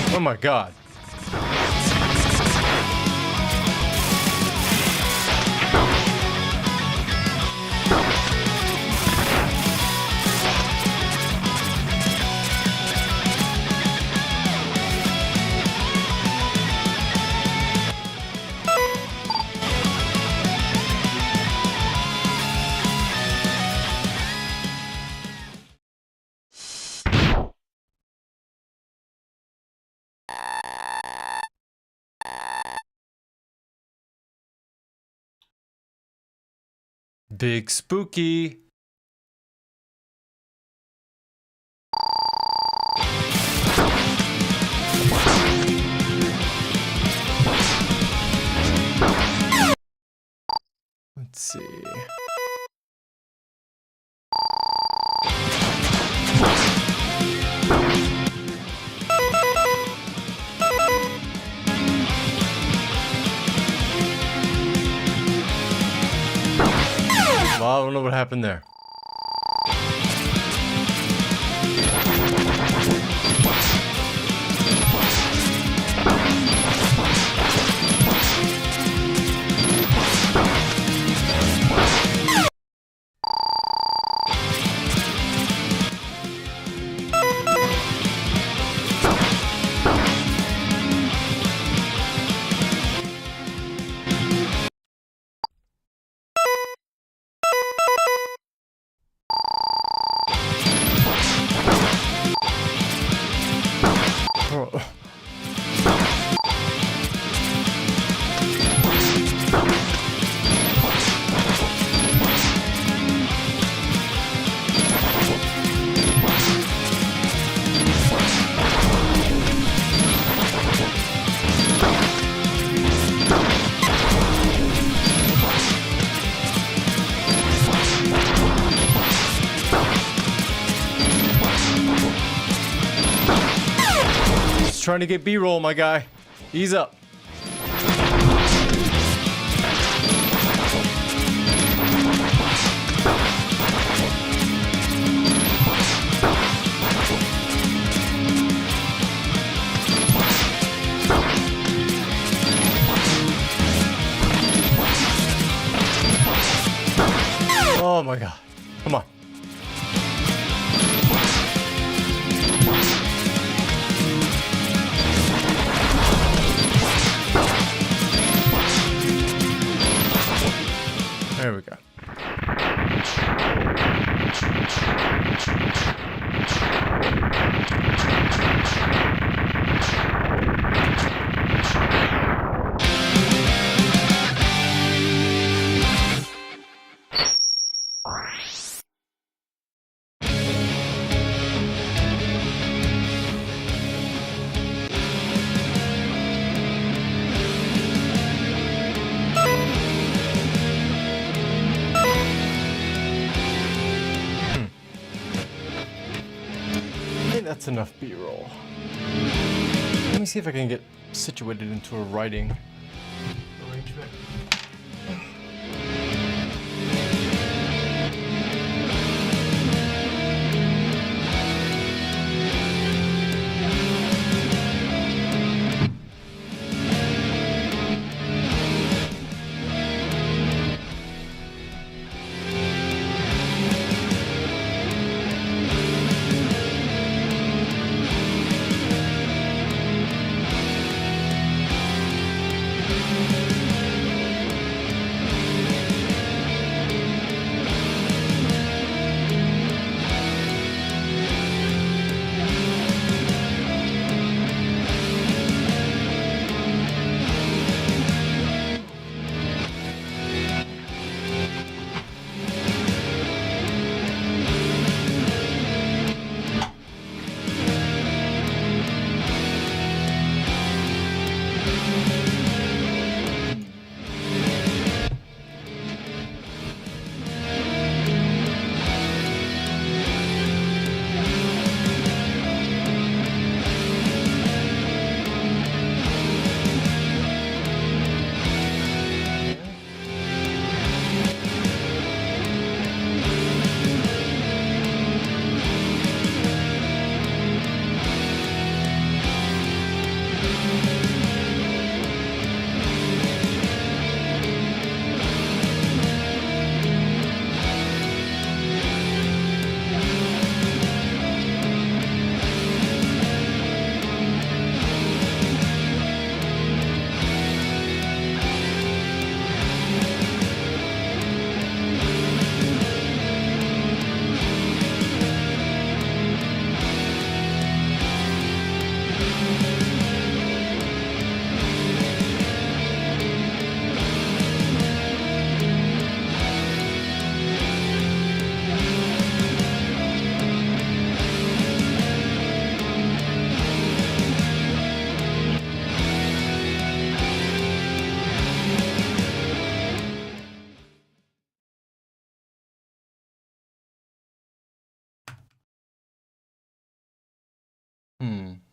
Oh my god. Big spooky. Let's see. Well, I don't know what happened there. Trying to get B-roll, my guy. Ease up. Oh my God. Come on. There we go. That's enough B-roll. Let me see if I can get situated into a writing arrangement.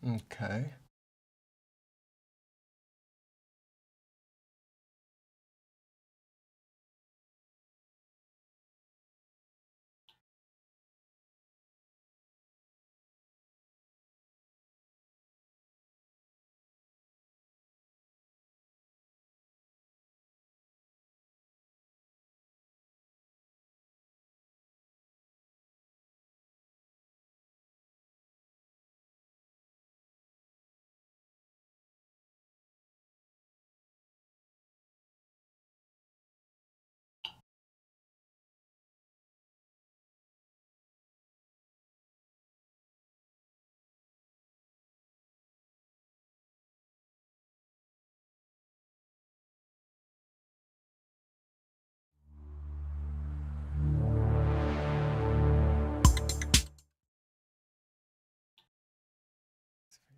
Okay.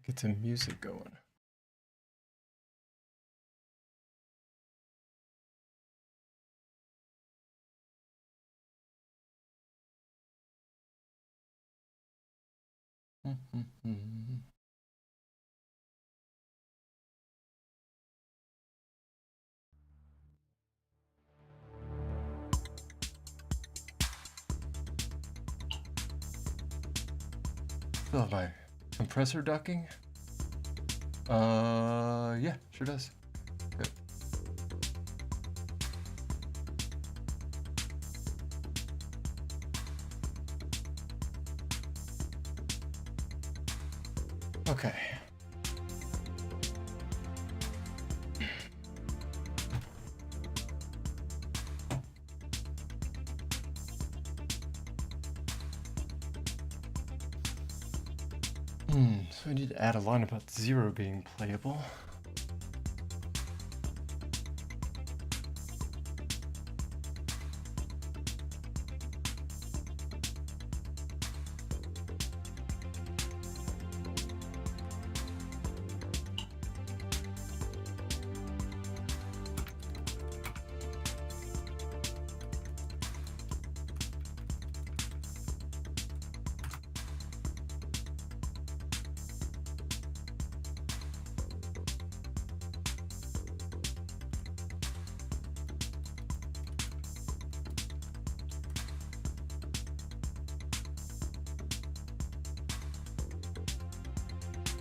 Get some music going. Still have my compressor ducking? Yeah, sure does. Good. Okay. So I need to add a line about 0 being playable.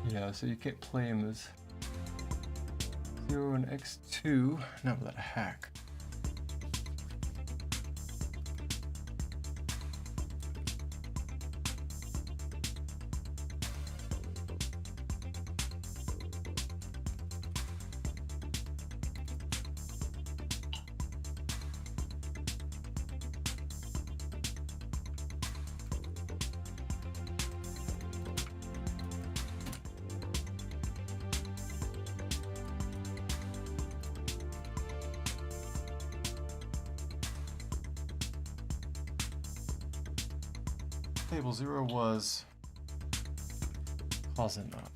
Yeah, so you can't play them as 0 and x2, not without a hack. Table 0 was cause and not.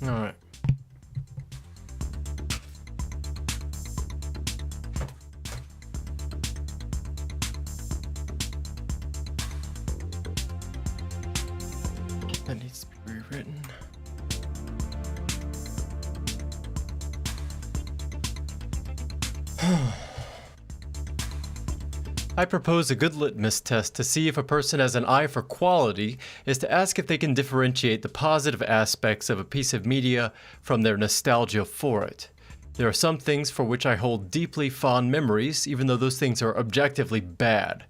All right. That needs to be rewritten. I propose a good litmus test to see if a person has an eye for quality is to ask if they can differentiate the positive aspects of a piece of media from their nostalgia for it. There are some things for which I hold deeply fond memories, even though those things are objectively bad.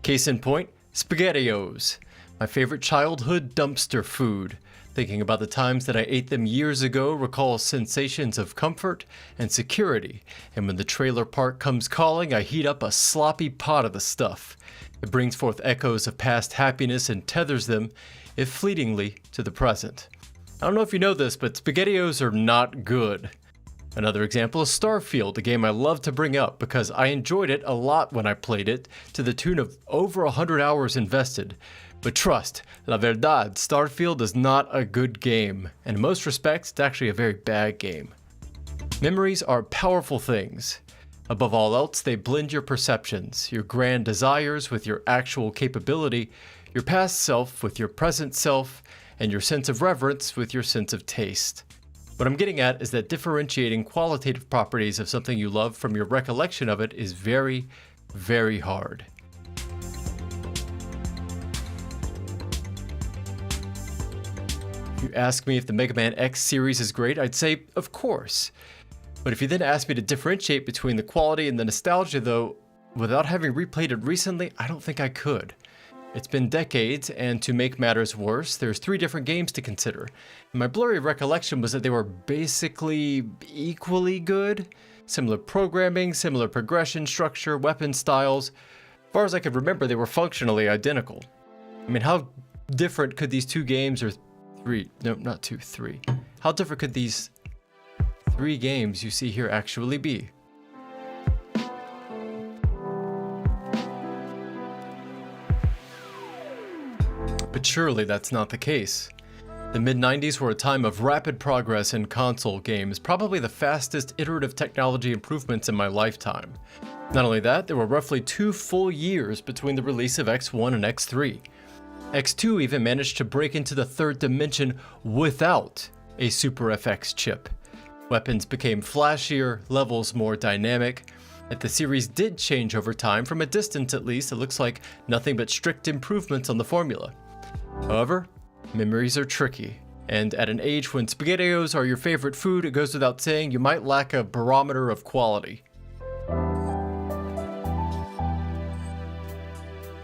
Case in point, SpaghettiOs, my favorite childhood dumpster food. Thinking about the times that I ate them years ago recalls sensations of comfort and security, and when the trailer park comes calling, I heat up a sloppy pot of the stuff. It brings forth echoes of past happiness and tethers them, if fleetingly, to the present. I don't know if you know this, but SpaghettiOs are not good. Another example is Starfield, a game I love to bring up because I enjoyed it a lot when I played it, to the tune of over 100 hours invested. But trust, la verdad, Starfield is not a good game, and in most respects, it's actually a very bad game. Memories are powerful things. Above all else, they blend your perceptions, your grand desires with your actual capability, your past self with your present self, and your sense of reverence with your sense of taste. What I'm getting at is that differentiating qualitative properties of something you love from your recollection of it is very, very hard. If you ask me if the Mega Man X series is great, I'd say, of course. But if you then ask me to differentiate between the quality and the nostalgia, though, without having replayed it recently, I don't think I could. It's been decades, and to make matters worse, there's 3 different games to consider. And my blurry recollection was that they were basically equally good. Similar programming, similar progression structure, weapon styles. As far as I could remember, they were functionally identical. I mean, how different could these 2 games, or 3, no, not 2, 3. How different could these 3 games you see here actually be? But surely that's not the case. The mid-90s were a time of rapid progress in console games, probably the fastest iterative technology improvements in my lifetime. Not only that, there were roughly 2 full years between the release of X1 and X3. X2 even managed to break into the 3rd dimension without a Super FX chip. Weapons became flashier, levels more dynamic. If the series did change over time, from a distance at least, it looks like nothing but strict improvements on the formula. However, memories are tricky, and at an age when SpaghettiOs are your favorite food, it goes without saying you might lack a barometer of quality.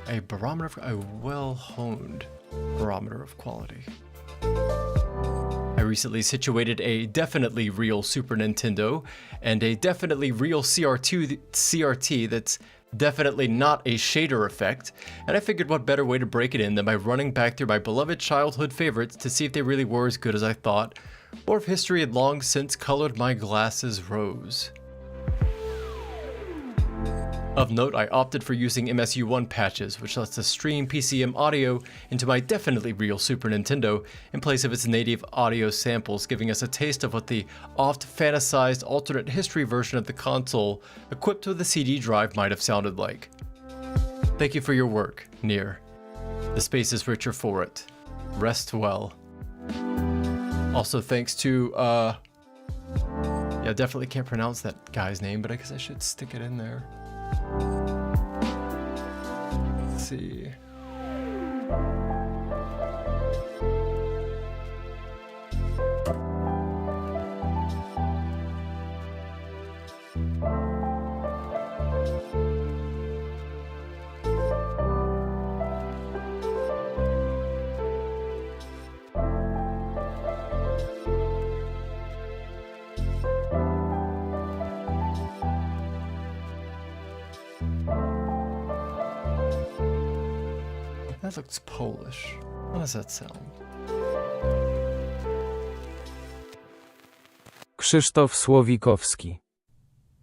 A well-honed barometer of quality. I recently situated a definitely real Super Nintendo and a definitely real CRT that's definitely not a shader effect, and I figured what better way to break it in than by running back through my beloved childhood favorites to see if they really were as good as I thought, or if history had long since colored my glasses rose. Of note, I opted for using MSU-1 patches, which lets us stream PCM audio into my definitely real Super Nintendo in place of its native audio samples, giving us a taste of what the oft-fantasized alternate history version of the console equipped with a CD drive might have sounded like. Thank you for your work, Nier. The space is richer for it. Rest well. Also thanks to, yeah, definitely can't pronounce that guy's name, but I guess I should stick it in there. Let's see. That looks Polish. How does that sound? Krzysztof Słowikowski.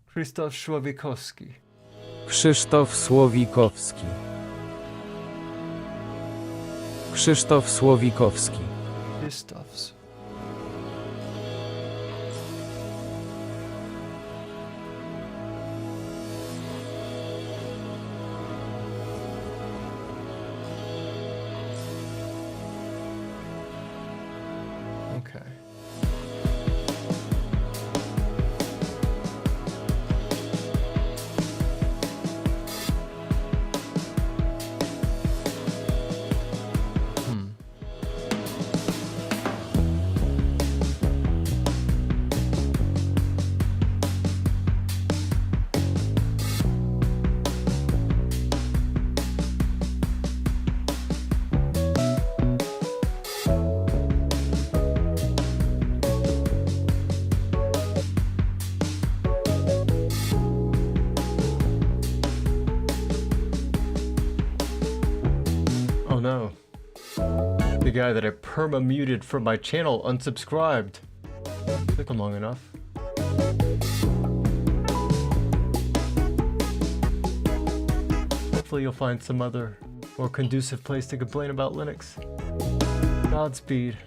Krzysztof Słowikowski. Krzysztof Słowikowski. Krzysztof Słowikowski. Krzysztofs. Okay. The guy that I perma-muted from my channel unsubscribed. Took him long enough. Hopefully you'll find some other more conducive place to complain about Linux. Godspeed.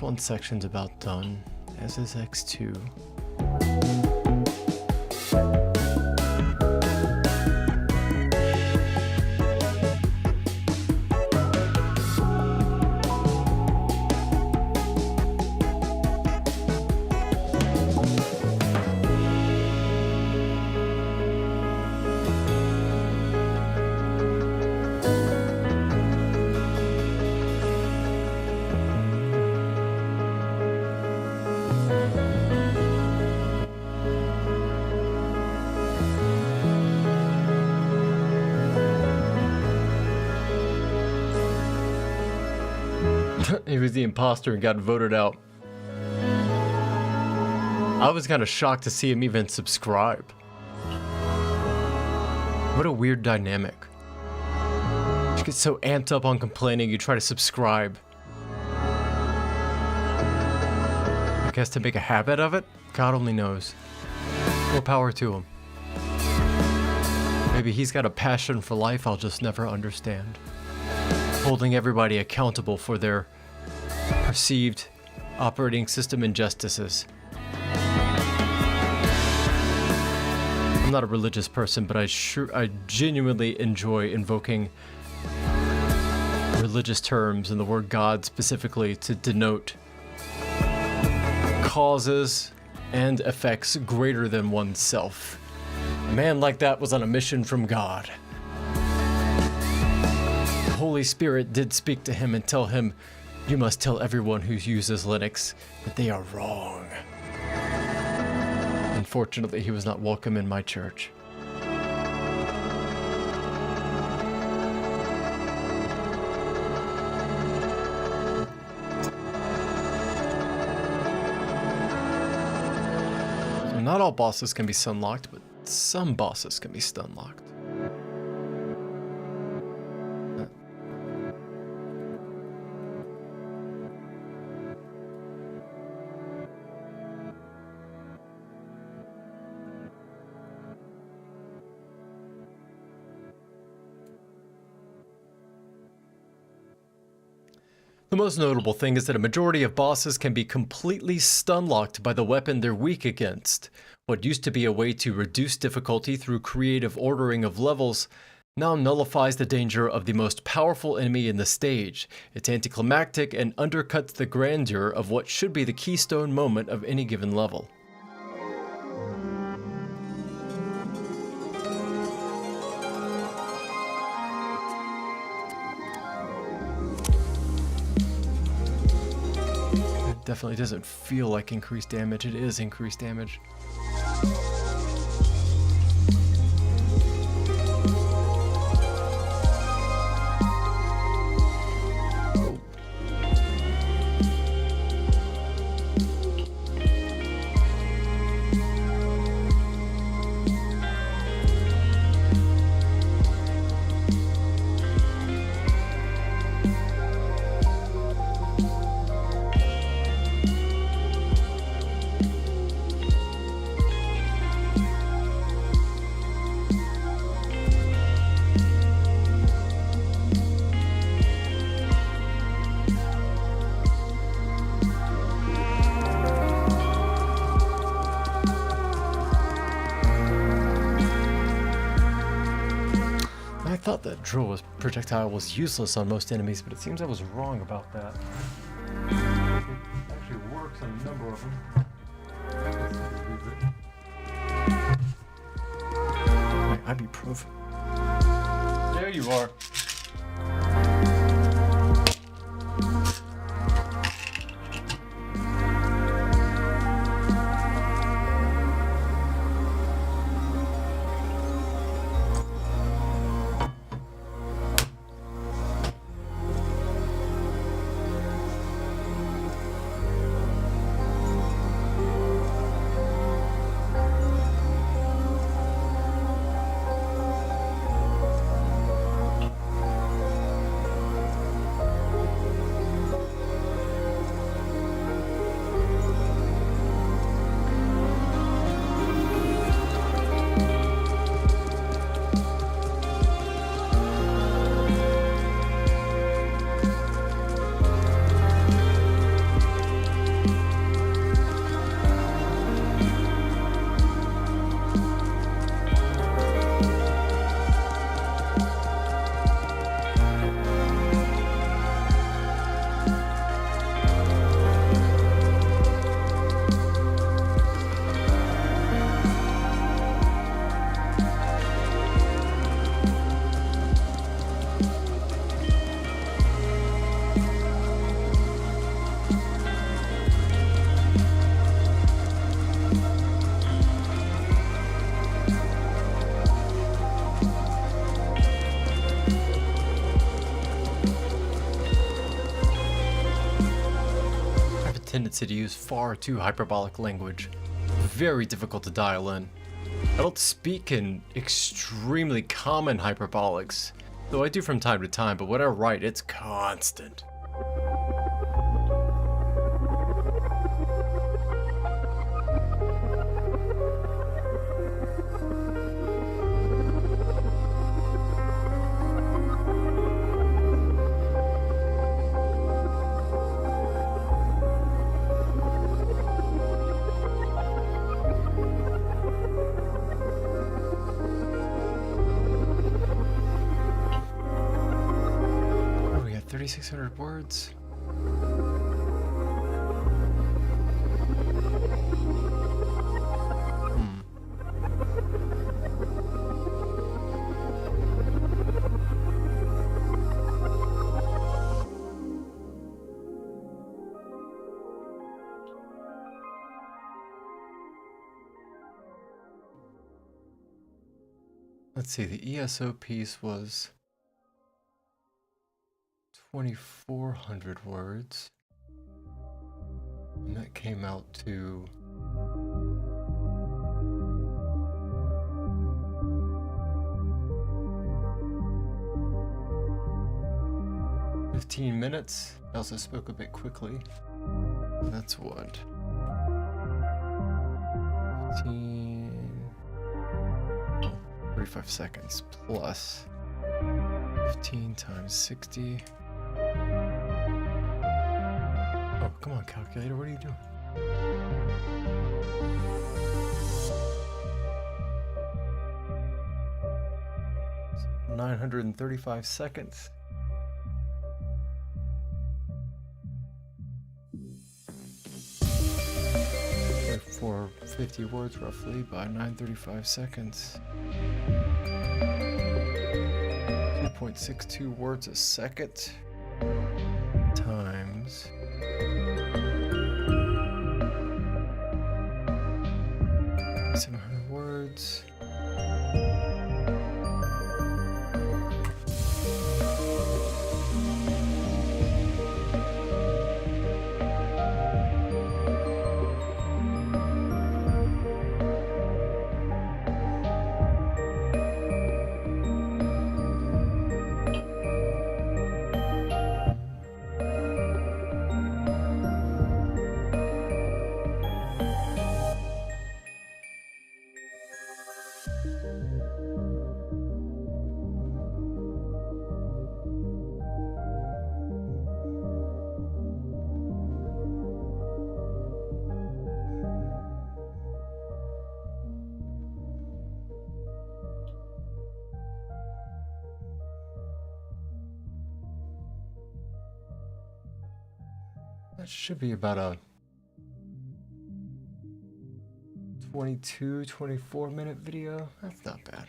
X1 section's about done, as is X2. He was the imposter and got voted out. I was kind of shocked to see him even subscribe. What a weird dynamic. You get so amped up on complaining, you try to subscribe. I guess to make a habit of it? God only knows. More power to him. Maybe he's got a passion for life I'll just never understand. Holding everybody accountable for their perceived operating system injustices. I'm not a religious person, but I genuinely enjoy invoking religious terms and the word God specifically to denote causes and effects greater than oneself. A man like that was on a mission from God. The Holy Spirit did speak to him and tell him, "You must tell everyone who uses Linux that they are wrong." Unfortunately, he was not welcome in my church. So not all bosses can be stun-locked, but some bosses can be stun-locked. The most notable thing is that a majority of bosses can be completely stun-locked by the weapon they're weak against. What used to be a way to reduce difficulty through creative ordering of levels now nullifies the danger of the most powerful enemy in the stage. It's anticlimactic and undercuts the grandeur of what should be the keystone moment of any given level. Definitely doesn't feel like increased damage. It is increased damage. thought that drill projectile was useless on most enemies, but it seems I was wrong about that. It actually works on a number of them. Wait, ibuprofen. There you are. Tendency to use far too hyperbolic language. Very difficult to dial in. I don't speak in extremely common hyperbolics, though I do from time to time, but when I write, it's constant. Oh, we got 3,600 words. Let's see, the ESO piece was 2,400 words. And that came out to $15 minutes. I also spoke a bit quickly. That's what? 45 seconds plus 15 times 60. Oh, come on, calculator, what are you doing? So 935 seconds. For 50 words roughly by 935 seconds. 2.62 words a second times 700 words. That should be about a 22, 24-minute video. That's not bad.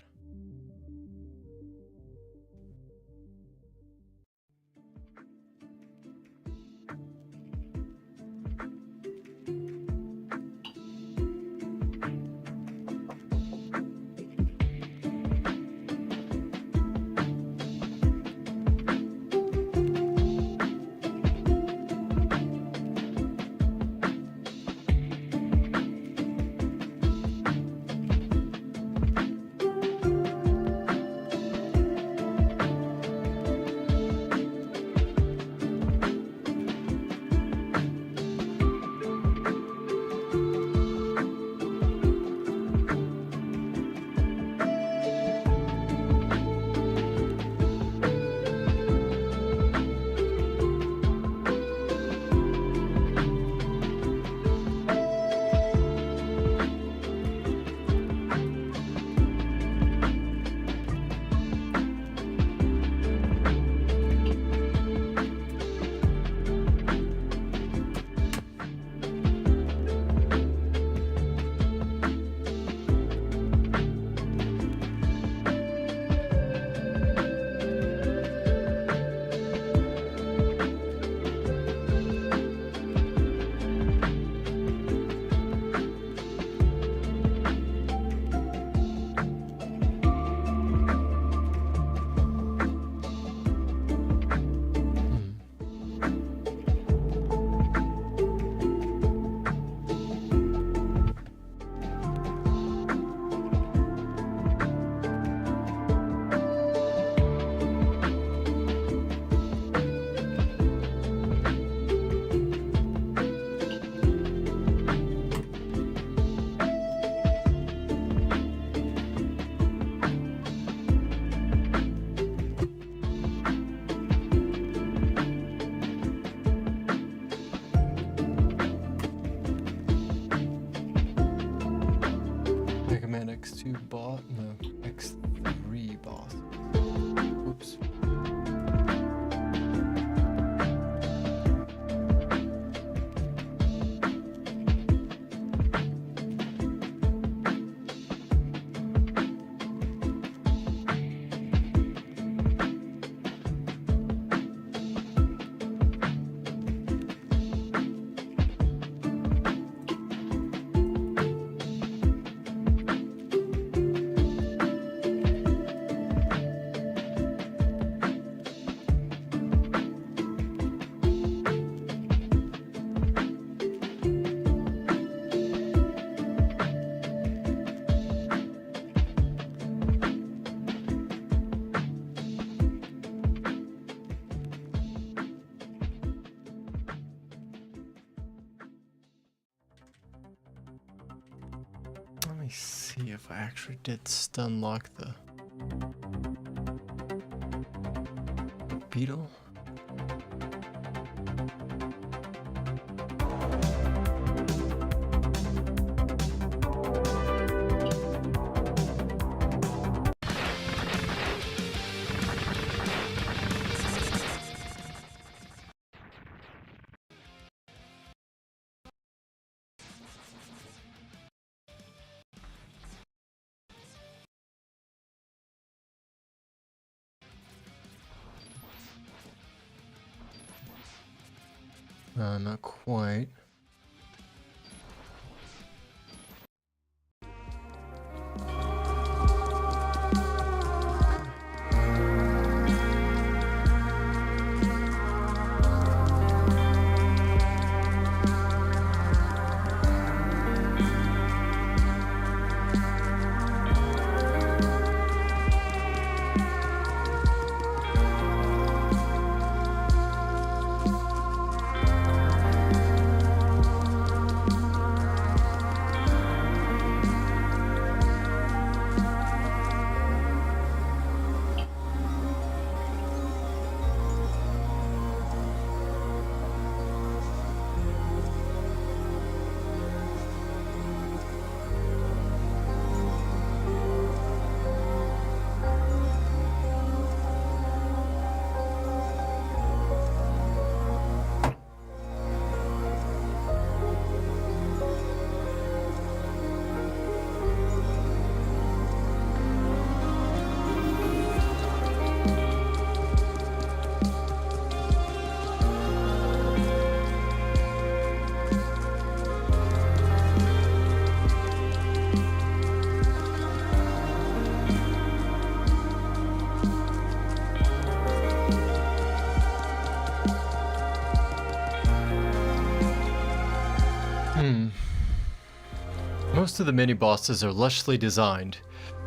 X2 boss, no, X3 boss. Oops. Let me see if I actually did stun lock the beetle. Not quite. most of the mini-bosses are lushly designed,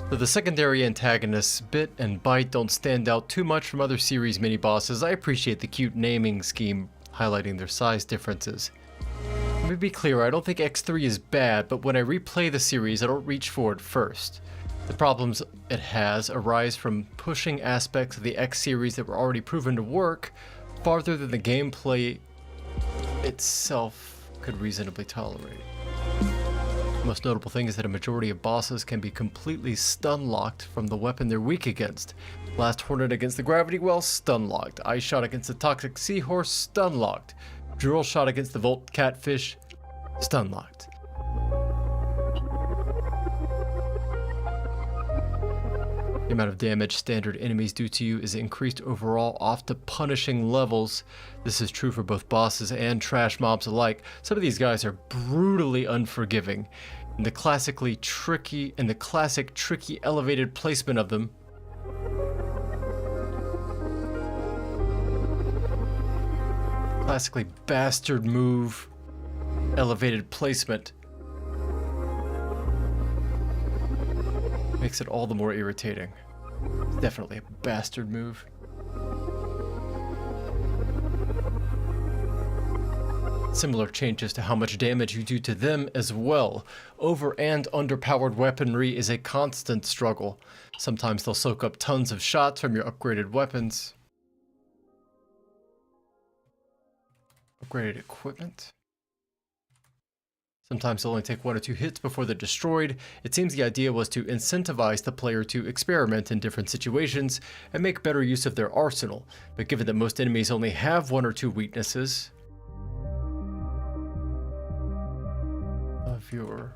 though the secondary antagonists, Bit and Bite, don't stand out too much from other series mini-bosses. I appreciate the cute naming scheme highlighting their size differences. Let me be clear, I don't think X3 is bad, but when I replay the series, I don't reach for it first. The problems it has arise from pushing aspects of the X series that were already proven to work farther than the gameplay itself could reasonably tolerate. The most notable thing is that a majority of bosses can be completely stun-locked from the weapon they're weak against. Blast Hornet against the Gravity Well, stun-locked. Ice Shot against the Toxic Seahorse, stun-locked. Drill Shot against the Volt Catfish, stun-locked. The amount of damage standard enemies do to you is increased overall off to punishing levels. This is true for both bosses and trash mobs alike. Some of these guys are brutally unforgiving. And the classic tricky elevated placement of them. Classically bastard move, elevated placement. Makes it all the more irritating. It's definitely a bastard move. Similar changes to how much damage you do to them as well. Over and underpowered weaponry is a constant struggle. Sometimes they'll soak up tons of shots from your upgraded weapons. Upgraded equipment. Sometimes they'll only take 1 or 2 hits before they're destroyed. It seems the idea was to incentivize the player to experiment in different situations and make better use of their arsenal. But given that most enemies only have 1 or 2 weaknesses of your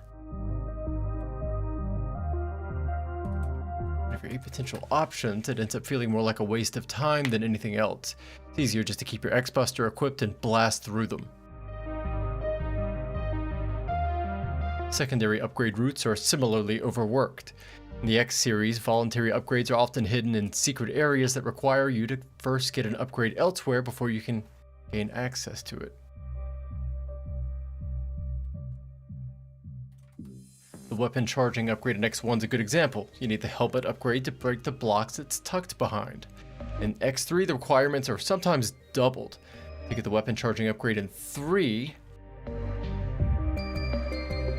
8 potential options, it ends up feeling more like a waste of time than anything else. It's easier just to keep your X-Buster equipped and blast through them. Secondary upgrade routes are similarly overworked. In the X series, voluntary upgrades are often hidden in secret areas that require you to first get an upgrade elsewhere before you can gain access to it. The weapon charging upgrade in X1 is a good example. You need the helmet upgrade to break the blocks it's tucked behind. In X3, the requirements are sometimes doubled. To get the weapon charging upgrade in 3,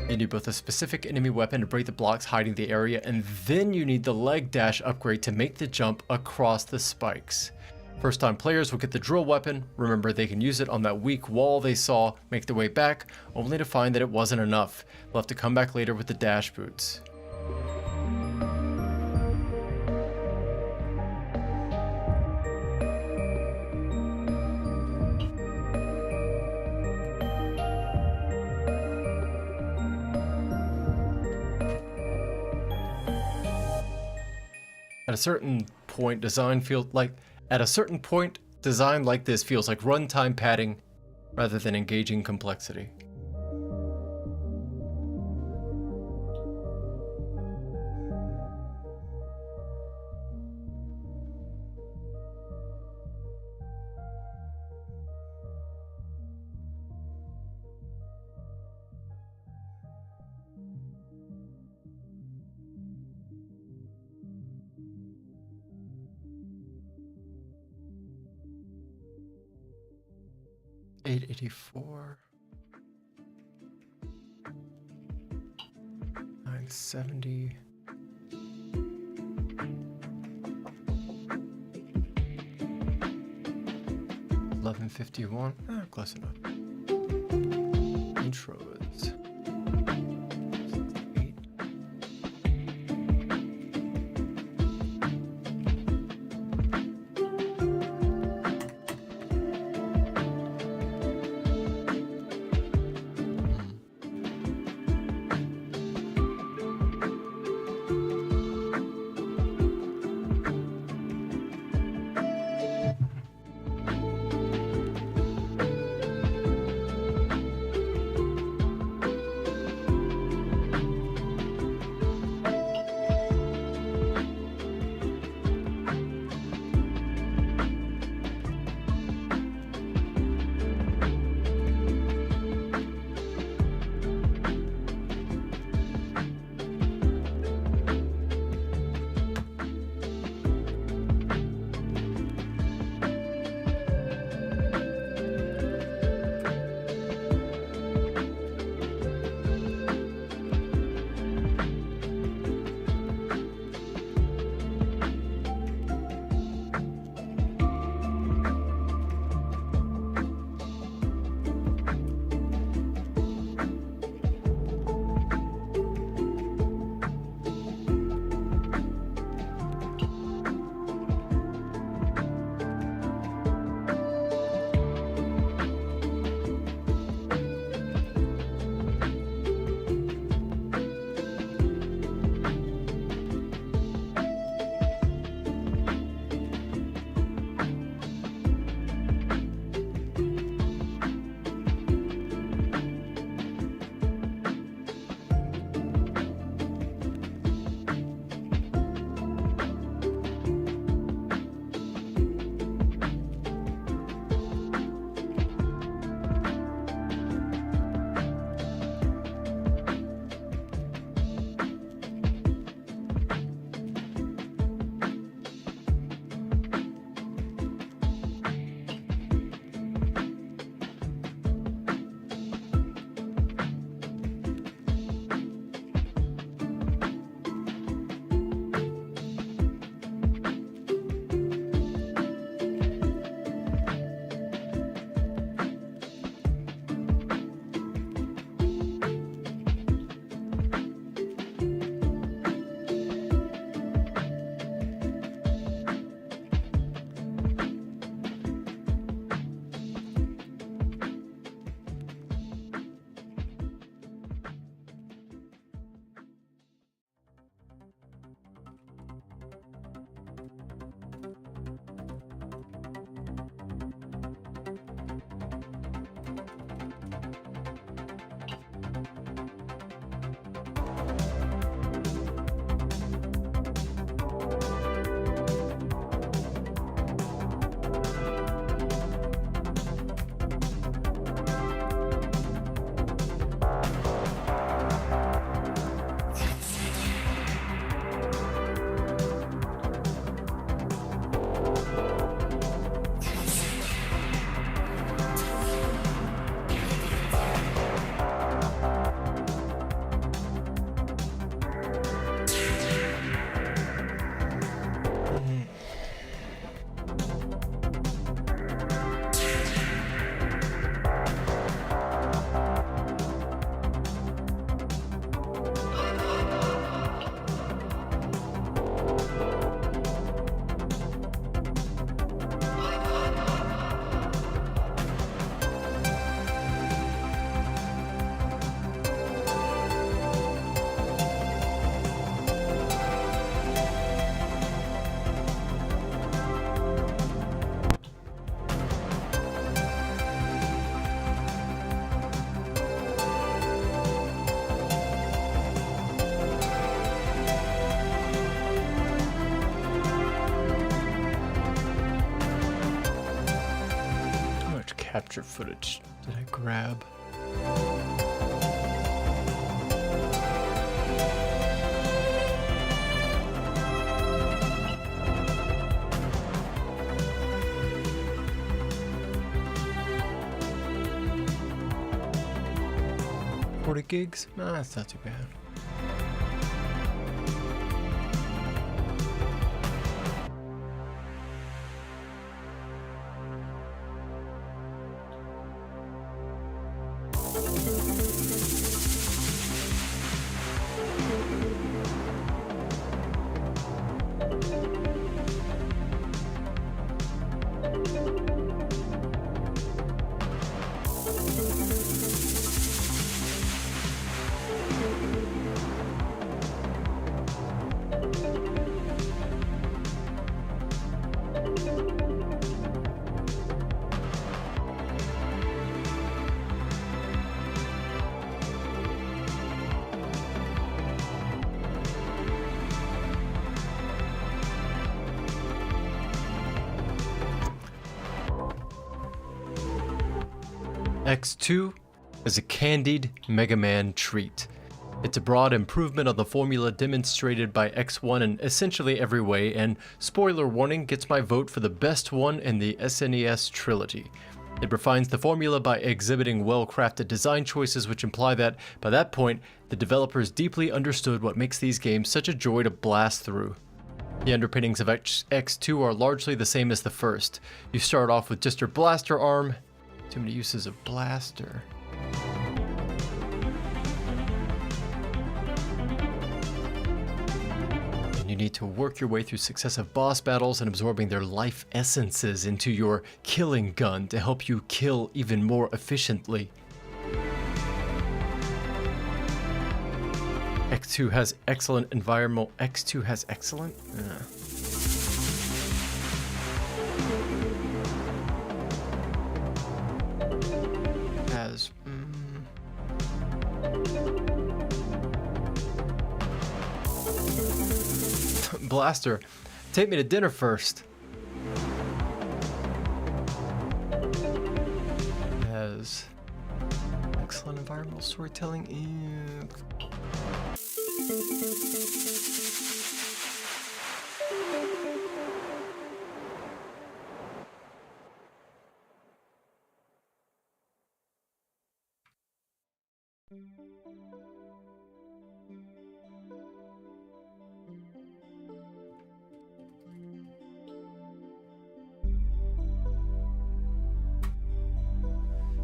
you need both a specific enemy weapon to break the blocks hiding the area, and then you need the leg dash upgrade to make the jump across the spikes. First time players will get the drill weapon. Remember, they can use it on that weak wall they saw, make their way back, only to find that it wasn't enough. They'll have to come back later with the dash boots. At a certain point, design like this feels like runtime padding rather than engaging complexity. $884, $970, $1151. Close enough. Intros. 68. capture footage did I grab? $40 GB? Nah, that's not too bad. X2 is a candied Mega Man treat. It's a broad improvement on the formula demonstrated by X1 in essentially every way, and spoiler warning, gets my vote for the best one in the SNES trilogy. It refines the formula by exhibiting well-crafted design choices which imply that, by that point, the developers deeply understood what makes these games such a joy to blast through. The underpinnings of X2 are largely the same as the first. You start off with just your blaster arm. Too many uses of blaster. And you need to work your way through successive boss battles and absorbing their life essences into your killing gun to help you kill even more efficiently. X2 has excellent environmental. X2 has excellent? Blaster, take me to dinner first. Has excellent environmental storytelling.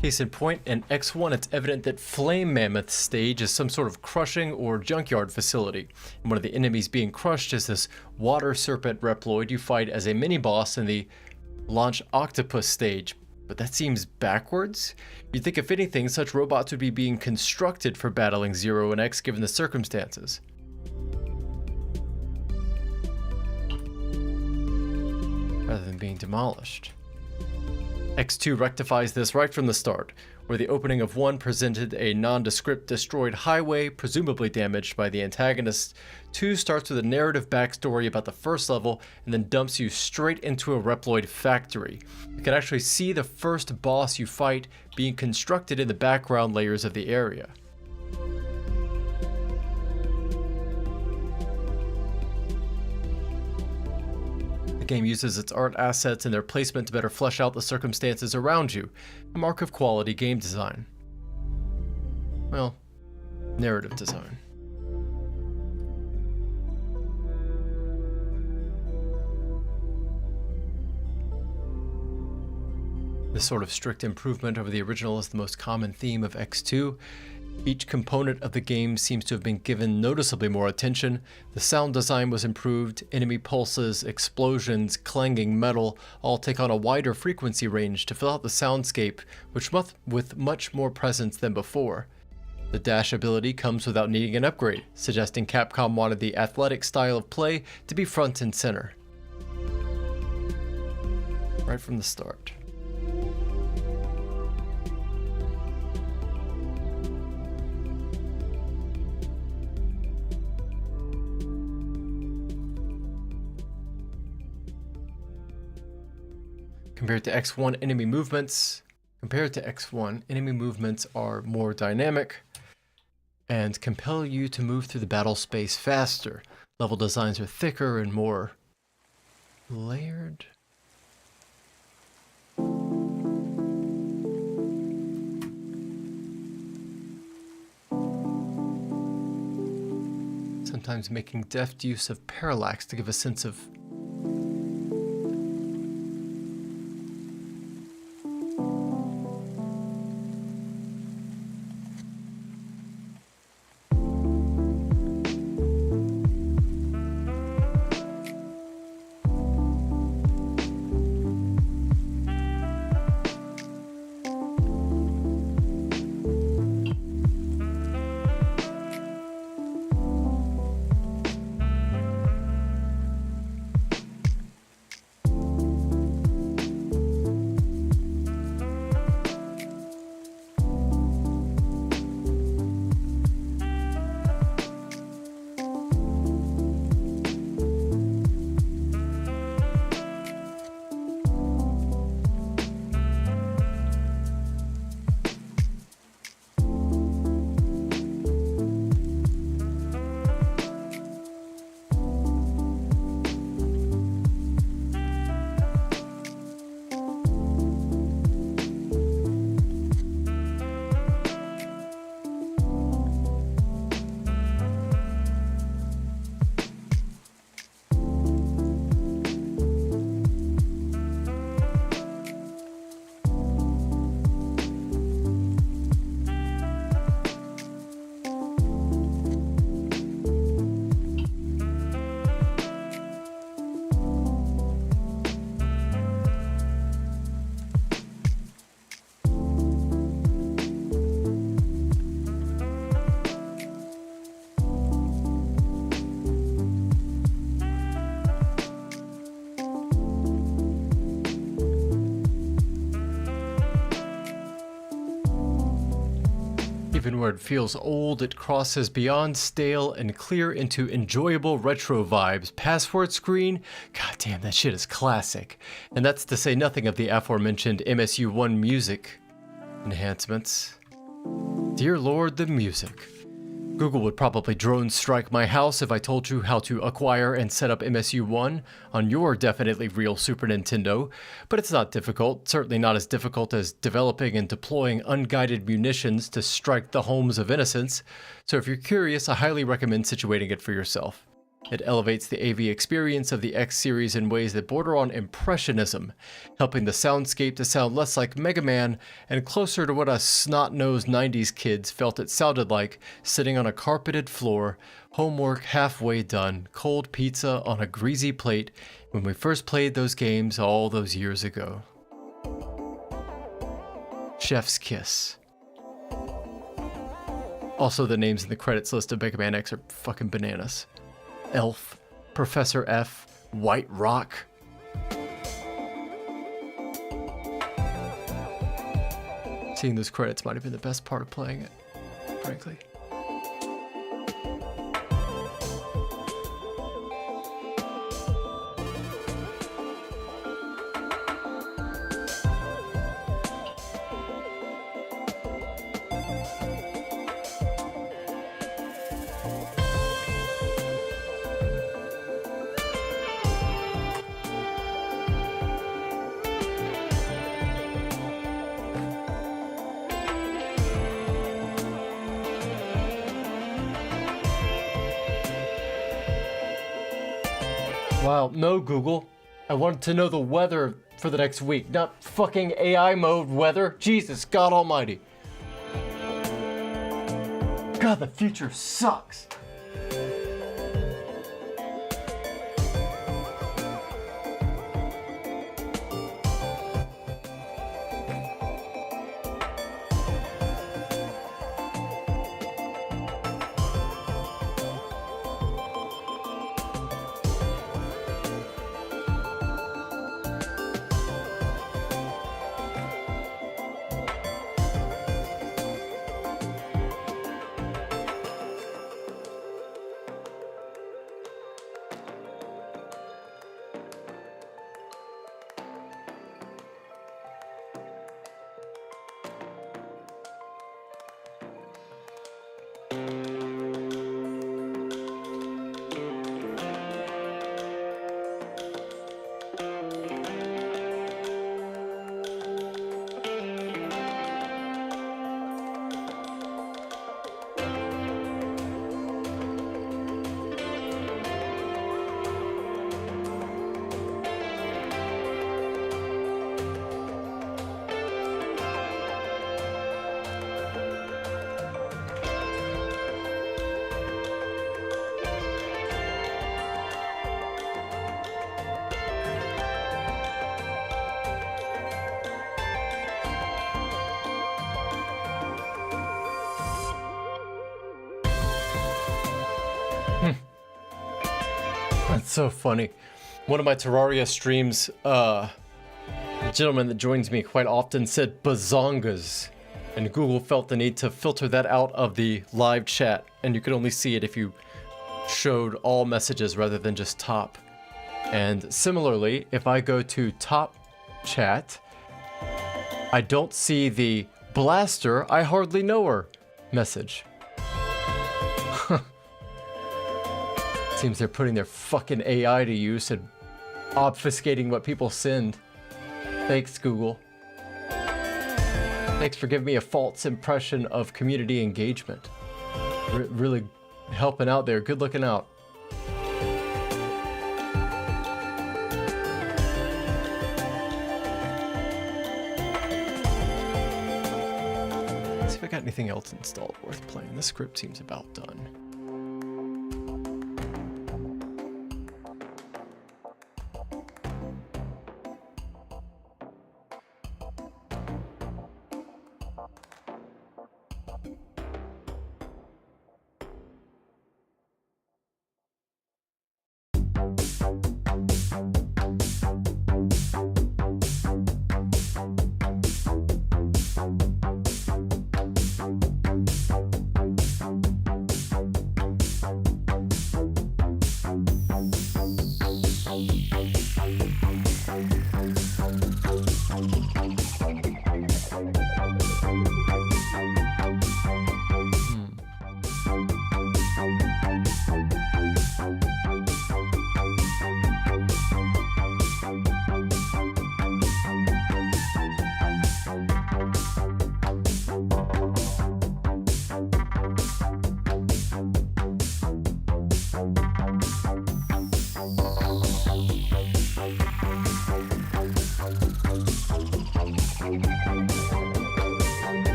Case in point, in X1 it's evident that Flame Mammoth's stage is some sort of crushing or junkyard facility, and one of the enemies being crushed is this water serpent Reploid you fight as a mini-boss in the Launch Octopus stage. But that seems backwards? You'd think if anything, such robots would be being constructed for battling Zero and X given the circumstances. Rather than being demolished. X2 rectifies this right from the start, where the opening of 1 presented a nondescript destroyed highway, presumably damaged by the antagonist. 2 starts with a narrative backstory about the first level, and then dumps you straight into a Reploid factory. You can actually see the first boss you fight being constructed in the background layers of the area. The game uses its art assets and their placement to better flesh out the circumstances around you, a mark of quality game design. Well, narrative design. This sort of strict improvement over the original is the most common theme of X2. Each component of the game seems to have been given noticeably more attention. The sound design was improved, enemy pulses, explosions, clanging metal all take on a wider frequency range to fill out the soundscape, with much more presence than before. The dash ability comes without needing an upgrade, suggesting Capcom wanted the athletic style of play to be front and center. Right from the start. Compared to X1 enemy movements, Compared to X1, enemy movements are more dynamic and compel you to move through the battle space faster. Level designs are thicker and more layered. Sometimes making deft use of parallax to give a sense of even where it feels old, it crosses beyond stale and clear into enjoyable retro vibes. Password screen? God damn, that shit is classic. And that's to say nothing of the aforementioned MSU-1 music enhancements. Dear Lord, the music. Google would probably drone strike my house if I told you how to acquire and set up MSU-1 on your definitely real Super Nintendo, but it's not difficult, certainly not as difficult as developing and deploying unguided munitions to strike the homes of innocents, so if you're curious, I highly recommend situating it for yourself. It elevates the AV experience of the X series in ways that border on impressionism, helping the soundscape to sound less like Mega Man and closer to what us snot-nosed 90s kids felt it sounded like sitting on a carpeted floor, homework halfway done, cold pizza on a greasy plate when we first played those games all those years ago. Chef's Kiss. Also, the names in the credits list of Mega Man X are fucking bananas. Elf, Professor F, White Rock. Seeing those credits might have been the best part of playing it, frankly. Wow, no Google. I wanted to know the weather for the next week, not fucking AI mode weather. Jesus, God almighty. God, the future sucks. That's so funny. One of my Terraria streams, a gentleman that joins me quite often said bazongas, and Google felt the need to filter that out of the live chat, and you could only see it if you showed all messages rather than just top. And similarly, if I go to top chat, I don't see the blaster, I hardly know her message. Seems they're putting their fucking AI to use and obfuscating what people send. Thanks, Google. Thanks for giving me a false impression of community engagement. Really helping out there. Good looking out. Let's see if I got anything else installed worth playing. This script seems about done.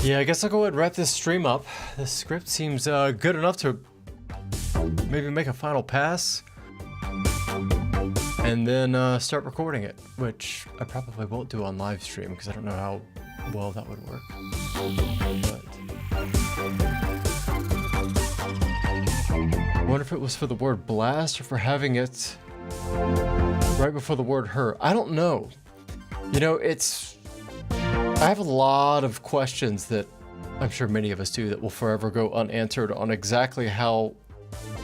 Yeah, I guess I'll go ahead and wrap this stream up. The script seems good enough to maybe make a final pass and then start recording it, which I probably won't do on live stream because I don't know how well that would work. But I wonder if it was for the word blast or for having it right before the word her. I don't know. You know, I have a lot of questions that I'm sure many of us do that will forever go unanswered on exactly how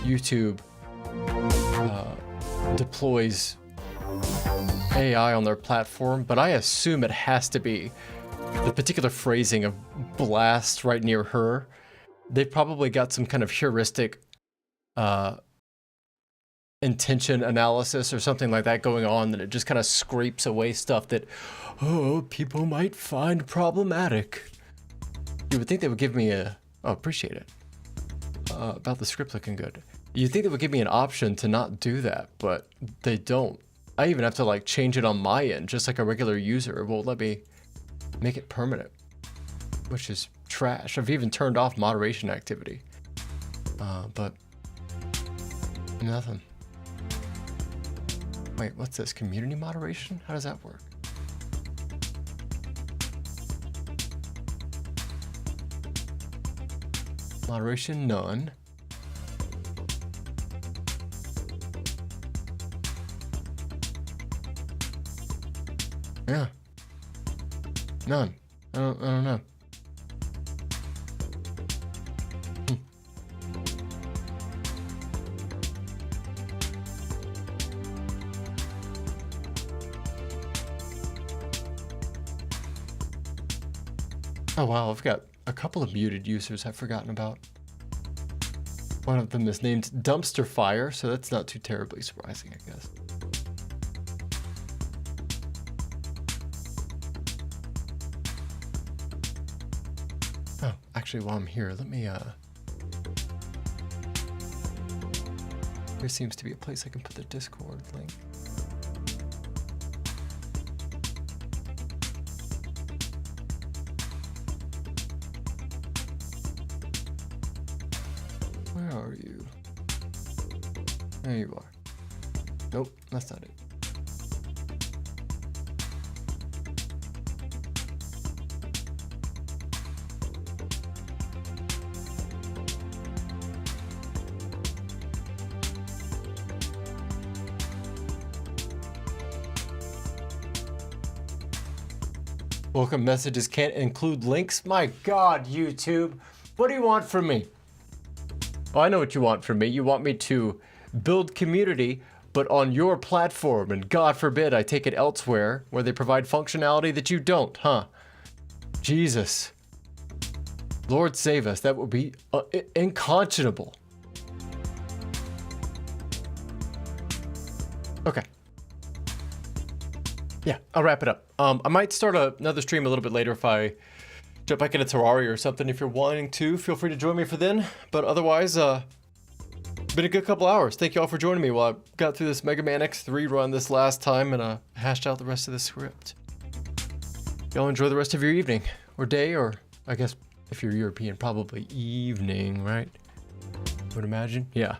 YouTube deploys AI on their platform, but I assume it has to be the particular phrasing of blast right near her. They've probably got some kind of heuristic intention analysis or something like that going on, that it just kind of scrapes away stuff that, oh, people might find problematic. You would think they would give me a, oh, appreciate it, about the script looking good. You'd think they would give me an option to not do that, but they don't. I even have to like change it on my end, just like a regular user. It won't let me make it permanent, which is trash. I've even turned off moderation activity, but nothing. Wait, what's this? Community moderation? How does that work? Moderation, none. Yeah. None. I don't know. Oh wow, I've got a couple of muted users I've forgotten about. One of them is named Dumpster Fire, so that's not too terribly surprising, I guess. Oh, actually, while I'm here, let me, there seems to be a place I can put the Discord link. Where are you? There you are. Nope, that's not it. Welcome messages can't include links? My God, YouTube. What do you want from me? Oh, I know what you want from me. You want me to build community, but on your platform, and God forbid I take it elsewhere where they provide functionality that you don't, huh? Jesus. Lord save us. That would be unconscionable. Okay. Yeah, I'll wrap it up. I might start another stream a little bit later if I jump back into Terraria or something. If you're wanting to, feel free to join me for then. But otherwise, been a good couple hours. Thank you all for joining me while I got through this Mega Man X3 run this last time and hashed out the rest of the script. Y'all enjoy the rest of your evening or day, or I guess if you're European, probably evening, right? I would imagine. Yeah.